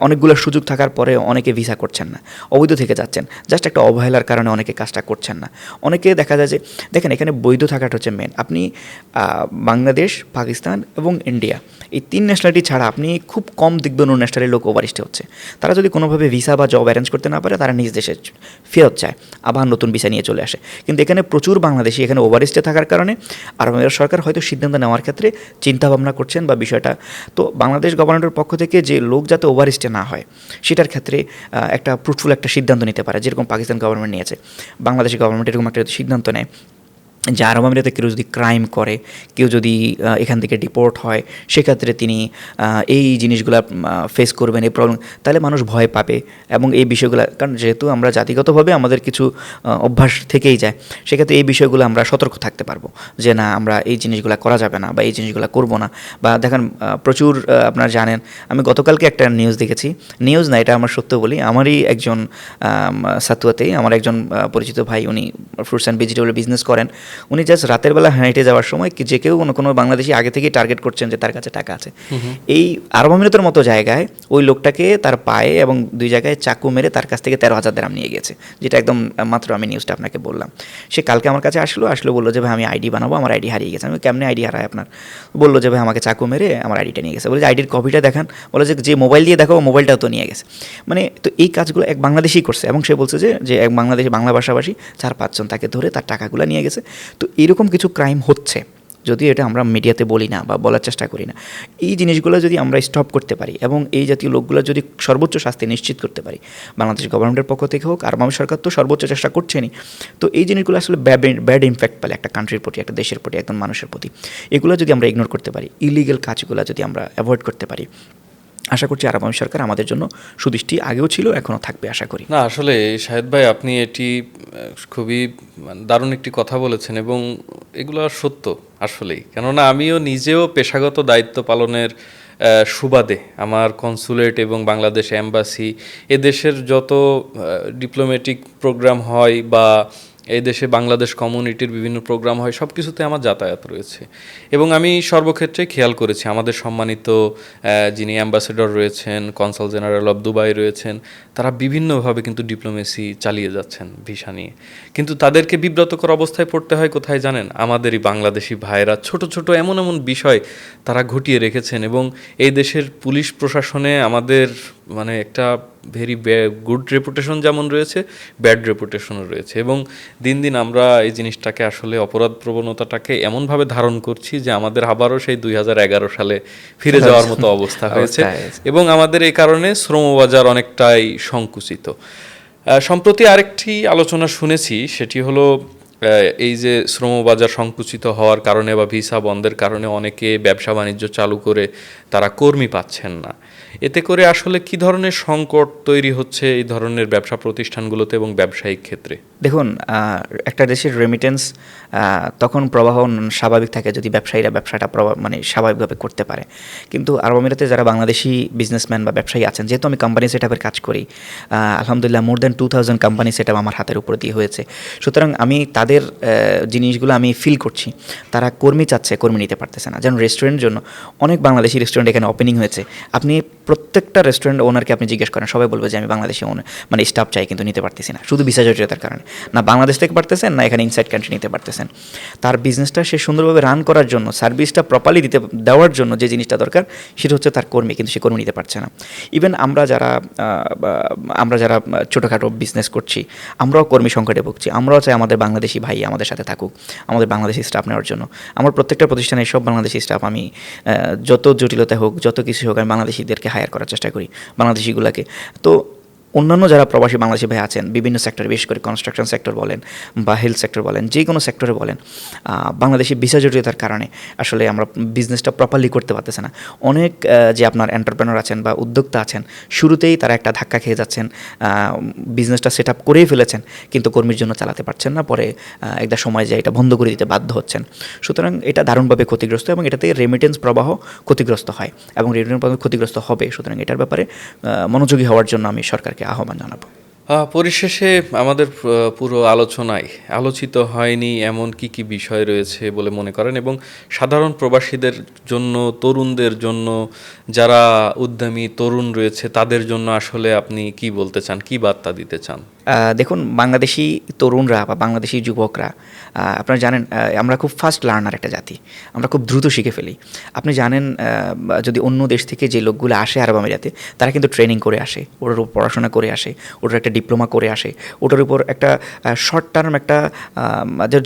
Speaker 1: অনেকগুলো সুযোগ থাকার পরে অনেকে ভিসা করছেন না, অবৈধ থেকে যাচ্ছেন। জাস্ট একটা অবহেলার কারণে অনেকে কাজটা করছেন না। অনেকে দেখা যায় যে দেখেন এখানে বৈধ থাকাটা হচ্ছে মেন। আপনি বাংলাদেশ, পাকিস্তান এবং ইন্ডিয়া এই 3 ন্যাশনালিটি ছাড়া আপনি খুব কম দেখবেন অন্য ন্যাশনালির লোক ওভারস্টে হচ্ছে। তারা যদি কোনোভাবে ভিসা বা জব অ্যারেঞ্জ করতে না পারে, তারা নিজ দেশে ফেরত যায়, আবার নতুন ভিসা নিয়ে চলে আসে। কিন্তু এখানে প্রচুর বাংলাদেশি এখানে ওভারস্টে থাকার কারণে আরব আমিরাত সরকার হয়তো সিদ্ধান্ত নেওয়ার ক্ষেত্রে চিন্তাভাবনা করছেন বা বিষয়টা, তো বাংলাদেশ গভর্নমেন্টের পক্ষ থেকে যে লোক যাতে ওভারস্টে না হয় সেটার ক্ষেত্রে একটা ফ্রুটফুল একটা সিদ্ধান্ত নিতে পারে, যেরকম পাকিস্তান গভর্নমেন্ট নিয়েছে। বাংলাদেশ গভর্নমেন্ট এরকম একটা সিদ্ধান্ত নেয় যে আরব আমিরাতে কেউ যদি ক্রাইম করে, কেউ যদি এখান থেকে ডিপোর্ট হয়, সেক্ষেত্রে তিনি এই জিনিসগুলো ফেস করবেন, এই প্রবলেম, তাহলে মানুষ ভয় পাবে এবং এই বিষয়গুলো, কারণ যেহেতু আমরা জাতিগতভাবে আমাদের কিছু অভ্যাস থেকেই যায়, সেক্ষেত্রে এই বিষয়গুলো আমরা সতর্ক থাকতে পারবো যে না, আমরা এই জিনিসগুলো করা যাবে না বা এই জিনিসগুলো করবো না। বা দেখেন প্রচুর আপনারা জানেন, আমি গতকালকে একটা নিউজ দেখেছি, নিউজ না, এটা আমার সত্য বলি, আমারই একজন সাতুয়াতেই আমার একজন পরিচিত ভাই, উনি ফ্রুটস অ্যান্ড ভেজিটেবল বিজনেস করেন। উনি জাস্ট রাতের বেলা হেঁটে যাওয়ার সময় যে কেউ কোনো বাংলাদেশি আগে থেকেই টার্গেট করছেন যে তার কাছে টাকা আছে। এই আরব আমিরাতের মতো জায়গায় ওই লোকটাকে তার পায়ে এবং 2 জায়গায় চাকু মেরে তার কাছ থেকে 13,000 দিরহাম নিয়ে গেছে, যেটা একদম মাত্র আমি নিউজটা আপনাকে বললাম। সে কালকে আমার কাছে আসলো বললো যে ভাই আমি আইডি বানাবো, আমার আইডি হারিয়ে গেছে। আমি কেমনে আইডি হারায় আপনার? বললো যে ভাই আমাকে চাকু মেরে আমার আইডিটা নিয়ে গেছে। বলে যে আইডির কপিটা দেখান, বলে যে মোবাইল দিয়ে দেখো, মোবাইলটাও তো নিয়ে গেছে। মানে তো এই কাজগুলো এক বাংলাদেশি করছে এবং সে বলছে যে এক বাংলাদেশি, বাংলা ভাষাভাষী 4-5 জন তাকে ধরে তার টাকাগুলো নিয়ে গেছে। তো এরকম কিছু ক্রাইম হচ্ছে, যদিও এটা আমরা মিডিয়াতে বলি না বা বলার চেষ্টা করি না। এই জিনিসগুলো যদি আমরা স্টপ করতে পারি এবং এই জাতীয় লোকগুলো যদি সর্বোচ্চ শাস্তি নিশ্চিত করতে পারি, বাংলাদেশ গভর্নমেন্টের পক্ষ থেকে হোক, আর বাংলাদেশ সরকার তো সর্বোচ্চ চেষ্টা করছেনই, তো এই জিনিসগুলো আসলে ব্যাড ইম্প্যাক্ট পেলে একটা কান্ট্রির প্রতি, একটা দেশের প্রতি, একজন মানুষের প্রতি। এগুলো যদি আমরা ইগনোর করতে পারি, ইলিগেল কাজগুলো যদি আমরা অ্যাভয়েড করতে পারি, আশা করছি আরব আমিরাত সরকার আমাদের জন্য সুদৃষ্টি আগেও ছিল, এখনও থাকবে আশা করি।
Speaker 2: না আসলে শাহেদ ভাই আপনি এটি খুবই দারুণ একটি কথা বলেছেন এবং এগুলো সত্য আসলেই, কেননা আমিও নিজেও পেশাগত দায়িত্ব পালনের সুবাদে আমার কনসুলেট এবং বাংলাদেশ এম্বাসি এদেশের যত ডিপ্লোম্যাটিক প্রোগ্রাম হয় বা এই দেশে বাংলাদেশ কমিউনিটির বিভিন্ন প্রোগ্রাম হয় সব কিছুতে আমার যাতায়াত রয়েছে এবং আমি সর্বক্ষেত্রে খেয়াল করেছি আমাদের সম্মানিত যিনি অ্যাম্বাসেডর রয়েছেন, কনসাল জেনারেল অব দুবাই রয়েছেন, তারা বিভিন্নভাবে কিন্তু ডিপ্লোমেসি চালিয়ে যাচ্ছেন ভিসা নিয়ে, কিন্তু তাদেরকে বিব্রতকর অবস্থায় পড়তে হয় কোথায় জানেন? আমাদেরই বাংলাদেশি ভাইরা ছোট ছোট এমন এমন বিষয় তারা ঘটিয়ে রেখেছেন এবং এই দেশের পুলিশ প্রশাসনে আমাদের মানে একটা ভেরি গুড রেপুটেশন যেমন রয়েছে, ব্যাড রেপুটেশনও রয়েছে এবং দিন দিন আমরা এই জিনিসটাকে আসলে অপরাধ প্রবণতাটাকে এমনভাবে ধারণ করছি যে আমাদের আবারও সেই 2011 সালে ফিরে যাওয়ার মতো অবস্থা হয়েছে এবং আমাদের এই কারণে শ্রমবাজার অনেকটাই সংকুচিত। সম্প্রতি আরেকটি আলোচনা শুনেছি, সেটি হলো এই যে শ্রমবাজার সংকুচিত হওয়ার কারণে বা ভিসা বন্ধের কারণে অনেকে ব্যবসা বাণিজ্য চালু করে তারা কর্মী পাচ্ছেন না। এতে করে আসলে কি ধরনের সংকট তৈরি হচ্ছে এই ধরনের ব্যবসা প্রতিষ্ঠানগুলোতে এবং ব্যবসায়িক ক্ষেত্রে?
Speaker 1: দেখুন, একটা দেশের রেমিটেন্স তখন প্রবাহ স্বাভাবিক থাকে যদি ব্যবসায়ীরা ব্যবসাটা মানে স্বাভাবিকভাবে করতে পারে। কিন্তু আরব আমিরাতে যারা বাংলাদেশি বিজনেসম্যান বা ব্যবসায়ী আছেন, যেহেতু আমি কোম্পানি সেট আপের কাজ করি, আলহামদুলিল্লাহ more than 2000 company set up আমার হাতের উপর দিয়ে হয়েছে। সুতরাং আমি তাদের জিনিসগুলো আমি ফিল করছি। তারা কর্মী চাচ্ছে, কর্মী নিতে পারতেছে না। যেমন রেস্টুরেন্টের জন্য অনেক বাংলাদেশি রেস্টুরেন্ট এখানে ওপেনিং হয়েছে। আপনি প্রত্যেকটা রেস্টুরেন্ট ওনারকে আপনি জিজ্ঞেস করেন, সবাই বলবে যে আমি বাংলাদেশি মানে স্টাফ চাই, কিন্তু নিতে পারতেছি না, শুধু ভিসা জটিলতার কারণে। না বাংলাদেশ থেকে পারতেছেন, না এখানে ইনসাইড কান্ট্রি নিতে পারতেছেন। তার বিজনেসটা সে সুন্দরভাবে রান করার জন্য, সার্ভিসটা প্রপারলি দেওয়ার জন্য যে জিনিসটা দরকার সেটা হচ্ছে তার কর্মী, কিন্তু সে কর্মী নিতে পারছে না। ইভেন আমরা যারা ছোটোখাটো বিজনেস করছি, আমরাও কর্মী সংকটে ভুগছি। আমরাও চাই আমাদের বাংলাদেশি ভাই আমাদের সাথে থাকুক, আমাদের বাংলাদেশি স্টাফ নেওয়ার জন্য। আমার প্রত্যেকটা প্রতিষ্ঠানে সব বাংলাদেশি স্টাফ, আমি যত জটিলতা হোক, যত কিছু হোক, আমি বাংলাদেশিদেরকে হায়ার করার চেষ্টা করি, বাংলাদেশিগুলোকে। তো অন্যান্য যারা প্রবাসী বাংলাদেশি ভাই আছেন বিভিন্ন সেক্টরে, বিশেষ করে কনস্ট্রাকশন সেক্টর বলেন বা হেলথ সেক্টর বলেন, যে কোনো সেক্টরে বলেন, বাংলাদেশি ভিসা জটিলতার কারণে আসলে আমরা বিজনেসটা প্রপারলি করতে পারতেছে না। অনেক যে আপনার এন্টারপ্রেনার আছেন বা উদ্যোক্তা আছেন, শুরুতেই তারা একটা ধাক্কা খেয়ে যাচ্ছেন, বিজনেসটা সেট আপ করেই ফেলেছেন, কিন্তু কর্মীর জন্য চালাতে পারছেন না, পরে একটা সময় যায় এটা বন্ধ করে দিতে বাধ্য হচ্ছেন। সুতরাং এটা দারুণভাবে ক্ষতিগ্রস্ত এবং এটাতে রেমিটেন্স প্রবাহ ক্ষতিগ্রস্ত হয় এবং রেমিটেন্স প্রবাহ ক্ষতিগ্রস্ত হবে। সুতরাং এটার ব্যাপারে মনোযোগী হওয়ার জন্য আমি সরকারকে আহ্বান জানাবো।
Speaker 2: পরিশেষে আমাদের পুরো আলোচনায় আলোচিত হয়নি এমন কি কি বিষয় রয়েছে বলে মনে করেন এবং সাধারণ প্রবাসীদের জন্য, তরুণদের জন্য, যারা উদ্যমী তরুণ রয়েছে তাদের জন্য আসলে আপনি কি বলতে চান, কি বার্তা দিতে চান?
Speaker 1: দেখুন, বাংলাদেশি তরুণরা বা বাংলাদেশি যুবকরা, আপনারা জানেন আমরা খুব ফাস্ট লার্নার একটা জাতি, আমরা খুব দ্রুত শিখে ফেলি। আপনি জানেন যদি অন্য দেশ থেকে যে লোকগুলো আসে আরব আমিরাতে, তারা কিন্তু ট্রেনিং করে আসে, ওটার উপর পড়াশোনা করে আসে, ওটার একটা ডিপ্লোমা করে আসে, ওটার উপর একটা শর্ট টার্ম একটা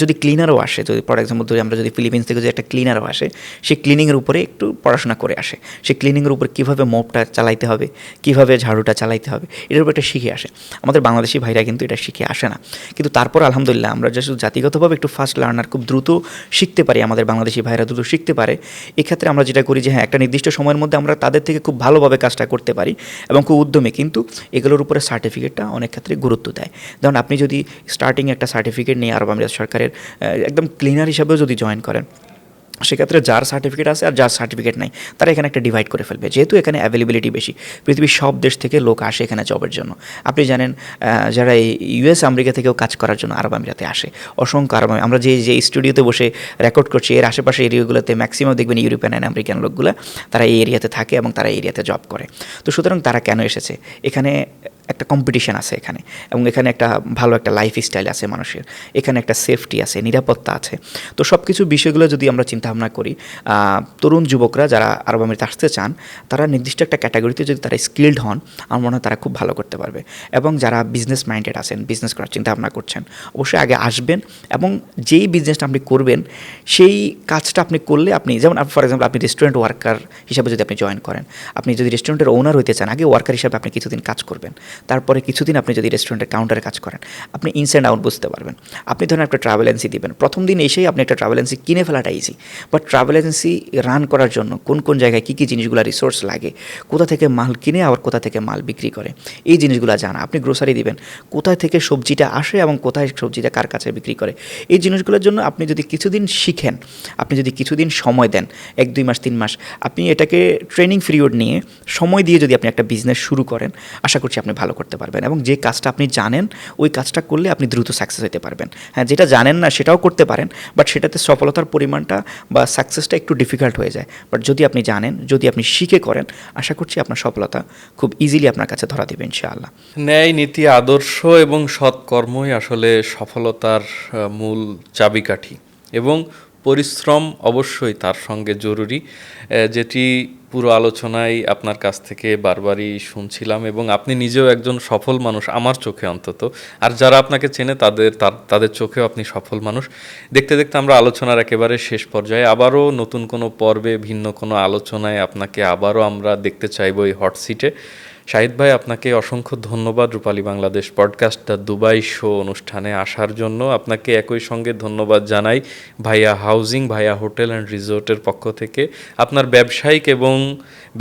Speaker 1: যদি ক্লিনারও আসে, যদি ফর এক্সাম্পল আমরা যদি ফিলিপিন্স থেকে যদি একটা ক্লিনারও আসে, সেই ক্লিনিংয়ের উপরে একটু পড়াশোনা করে আসে। সেই ক্লিনিংয়ের উপর কীভাবে মপটা চালাইতে হবে, কীভাবে ঝাড়ুটা চালাইতে হবে, এটার উপর একটা শিখে আসে। আমাদের বাংলাদেশি ভাইরা কিন্তু এটা শিখে আসে না। কিন্তু তারপর আলহামদুলিল্লাহ আমরা যে জাতিগতভাবে একটু ফাস্ট লার্নার, খুব দ্রুত শিখতে পারি, আমাদের বাংলাদেশি ভাইরা দ্রুত শিখতে পারে। এক্ষেত্রে আমরা যেটা করি যে হ্যাঁ, একটা নির্দিষ্ট সময়ের মধ্যে আমরা তাদের থেকে খুব ভালোভাবে কাজটা করতে পারি এবং খুব উদ্যমী, কিন্তু এগুলোর উপরে সার্টিফিকেটটা অনেক ক্ষেত্রে গুরুত্ব দেয়। যেমন আপনি যদি স্টার্টিং একটা সার্টিফিকেট নিয়ে আরব আমিরাত সরকারের একদম ক্লিনার হিসাবেও যদি জয়েন করেন, সেক্ষেত্রে যার সার্টিফিকেট আছে আর যার সার্টিফিকেট নাই, তারা এখানে একটা ডিভাইড করে ফেলবে। যেহেতু এখানে অ্যাভেলেবিলিটি বেশি, পৃথিবীর সব দেশ থেকে লোক আসে এখানে জবের জন্য। আপনি জানেন যারা এই ইউএস আমেরিকা থেকেও কাজ করার জন্য আরব আমিরাতে আসে অসংখ্য। আমরা যে স্টুডিওতে বসে রেকর্ড করছি, এর আশেপাশে এরিয়াগুলোতে ম্যাক্সিমাম দেখবেন ইউরোপিয়ান অ্যান্ড আমেরিকান লোকগুলো, তারা এই এরিয়াতে থাকে এবং তারা এই এরিয়াতে জব করে। তো সুতরাং তারা কেন এসেছে? এখানে একটা কম্পিটিশন আছে এখানে, এবং এখানে একটা ভালো একটা লাইফ স্টাইল আছে মানুষের, এখানে একটা সেফটি আছে, নিরাপত্তা আছে। তো সব কিছু বিষয়গুলো যদি আমরা চিন্তাভাবনা করি, তরুণ যুবকরা যারা আরব আমিরাতে আসতে চান, তারা নির্দিষ্ট একটা ক্যাটাগরিতে যদি তারা স্কিল্ড হন, আমার মনে হয় তারা খুব ভালো করতে পারবে। এবং যারা বিজনেস মাইন্ডেড আছেন, বিজনেস করার চিন্তাভাবনা করছেন, অবশ্যই আগে আসবেন এবং যেই বিজনেসটা আপনি করবেন সেই কাজটা আপনি করলে, আপনি যেমন ফর এক্সাম্পল আপনি রেস্টুরেন্ট ওয়ার্কার হিসাবে যদি আপনি জয়েন করেন, আপনি যদি রেস্টুরেন্টের ওনার হইতে চান, আগে ওয়ার্কার হিসাবে আপনি কিছুদিন কাজ করবেন, তারপরে কিছুদিন আপনি যদি রেস্টুরেন্টের কাউন্টারে কাজ করেন, আপনি ইনস অ্যান্ড আউট বুঝতে পারবেন। আপনি ধরেন একটা ট্রাভেল এজেন্সি দিবেন, প্রথম দিন এসেই আপনি একটা ট্রাভেল এজেন্সি কিনে ফেলাটা easy, but travel agency run করার জন্য কোন কোন জায়গায় কী কী জিনিসগুলো রিসোর্স লাগে, কোথা থেকে মাল কিনে আবার কোথা থেকে মাল বিক্রি করে, এই জিনিসগুলো জানা। আপনি গ্রোসারি দিবেন, কোথায় থেকে সবজিটা আসে এবং কোথায় সবজিটা কার কাছে বিক্রি করে, এই জিনিসগুলোর জন্য আপনি যদি কিছুদিন শিখেন, আপনি যদি কিছুদিন সময় দেন, 1-2 মাস 3 মাস, আপনি এটাকে ট্রেনিং পিরিয়ড নিয়ে সময় দিয়ে যদি আপনি একটা বিজনেস শুরু করেন, আশা করছি আপনি ভালো করতে পারবেন। এবং যে কাজটা আপনি জানেন ওই কাজটা করলে আপনি দ্রুত সাকসেস হতে পারবেন। হ্যাঁ, যেটা জানেন না সেটাও করতে পারেন, বাট সেটাতে সফলতার পরিমাণটা বা সাকসেসটা একটু ডিফিকাল্ট হয়ে যায়। বাট যদি আপনি জানেন, যদি আপনি শিখে করেন, আশা করছি আপনার সফলতা খুব ইজিলি আপনার কাছে ধরা দেবে ইনশাআল্লাহ।
Speaker 2: ন্যায়, নীতি, আদর্শ এবং সৎকর্মই আসলে সফলতার মূল চাবিকাঠি, এবং পরিশ্রম অবশ্যই তার সঙ্গে জরুরি, যেটি পুরো আলোচনায় আপনার কাছ থেকে বারবারই শুনছিলাম। এবং আপনি নিজেও একজন সফল মানুষ আমার চোখে অন্তত, আর যারা আপনাকে চেনে তাদের চোখেও আপনি সফল মানুষ। দেখতে দেখতে আমরা আলোচনার একেবারে শেষ পর্যায়ে, আবারও নতুন কোনো পর্বে ভিন্ন কোনো আলোচনায় আপনাকে আবারও আমরা দেখতে চাইবো এই হট সিটে। শাহিদ ভাই, আপনাকে অসংখ্য ধন্যবাদ Rupali Bangladesh podcast the Dubai show অনুষ্ঠানে আসার জন্য। আপনাকে একই সঙ্গে ধন্যবাদ জানাই ভাইয়া হাউজিং, ভাইয়া হোটেল অ্যান্ড রিসোর্টের পক্ষ থেকে। আপনার ব্যবসায়িক এবং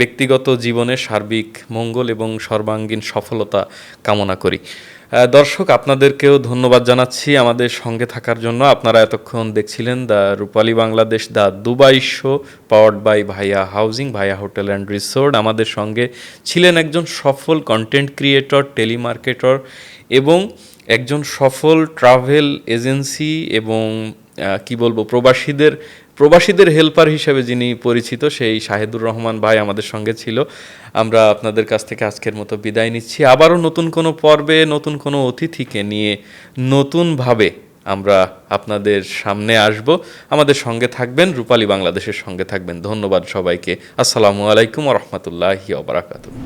Speaker 2: ব্যক্তিগত জীবনের সার্বিক মঙ্গল এবং সর্বাঙ্গীন সফলতা কামনা করি। দর্শক, আপনাদেরকেও ধন্যবাদ জানাচ্ছি আমাদের সঙ্গে থাকার জন্য। আপনারা এতক্ষণ দেখছিলেন the Rupali Bangladesh the Dubai show, powered by Bhaiya housing, Bhaiya hotel and resort. আমাদের সঙ্গে ছিলেন একজন সফল কন্টেন্ট ক্রিয়েটর, টেলিমার্কেটর এবং একজন সফল ট্রাভেল এজেন্সি এবং কি বলবো, প্রবাসীদের হেল্পার হিসেবে যিনি পরিচিত, সেই শাহিদুর রহমান ভাই আমাদের সঙ্গে ছিল। আমরা আপনাদের কাছ থেকে আজকের মতো বিদায় নিচ্ছি। আবারও নতুন কোনো পর্বে নতুন কোনো অতিথিকে নিয়ে নতুনভাবে আমরা আপনাদের সামনে আসব। আমাদের সঙ্গে থাকবেন, রূপালী বাংলাদেশের সঙ্গে থাকবেন। ধন্যবাদ সবাইকে। আসসালামু আলাইকুম ওয়া রাহমাতুল্লাহি ওয়া বারাকাতুহু।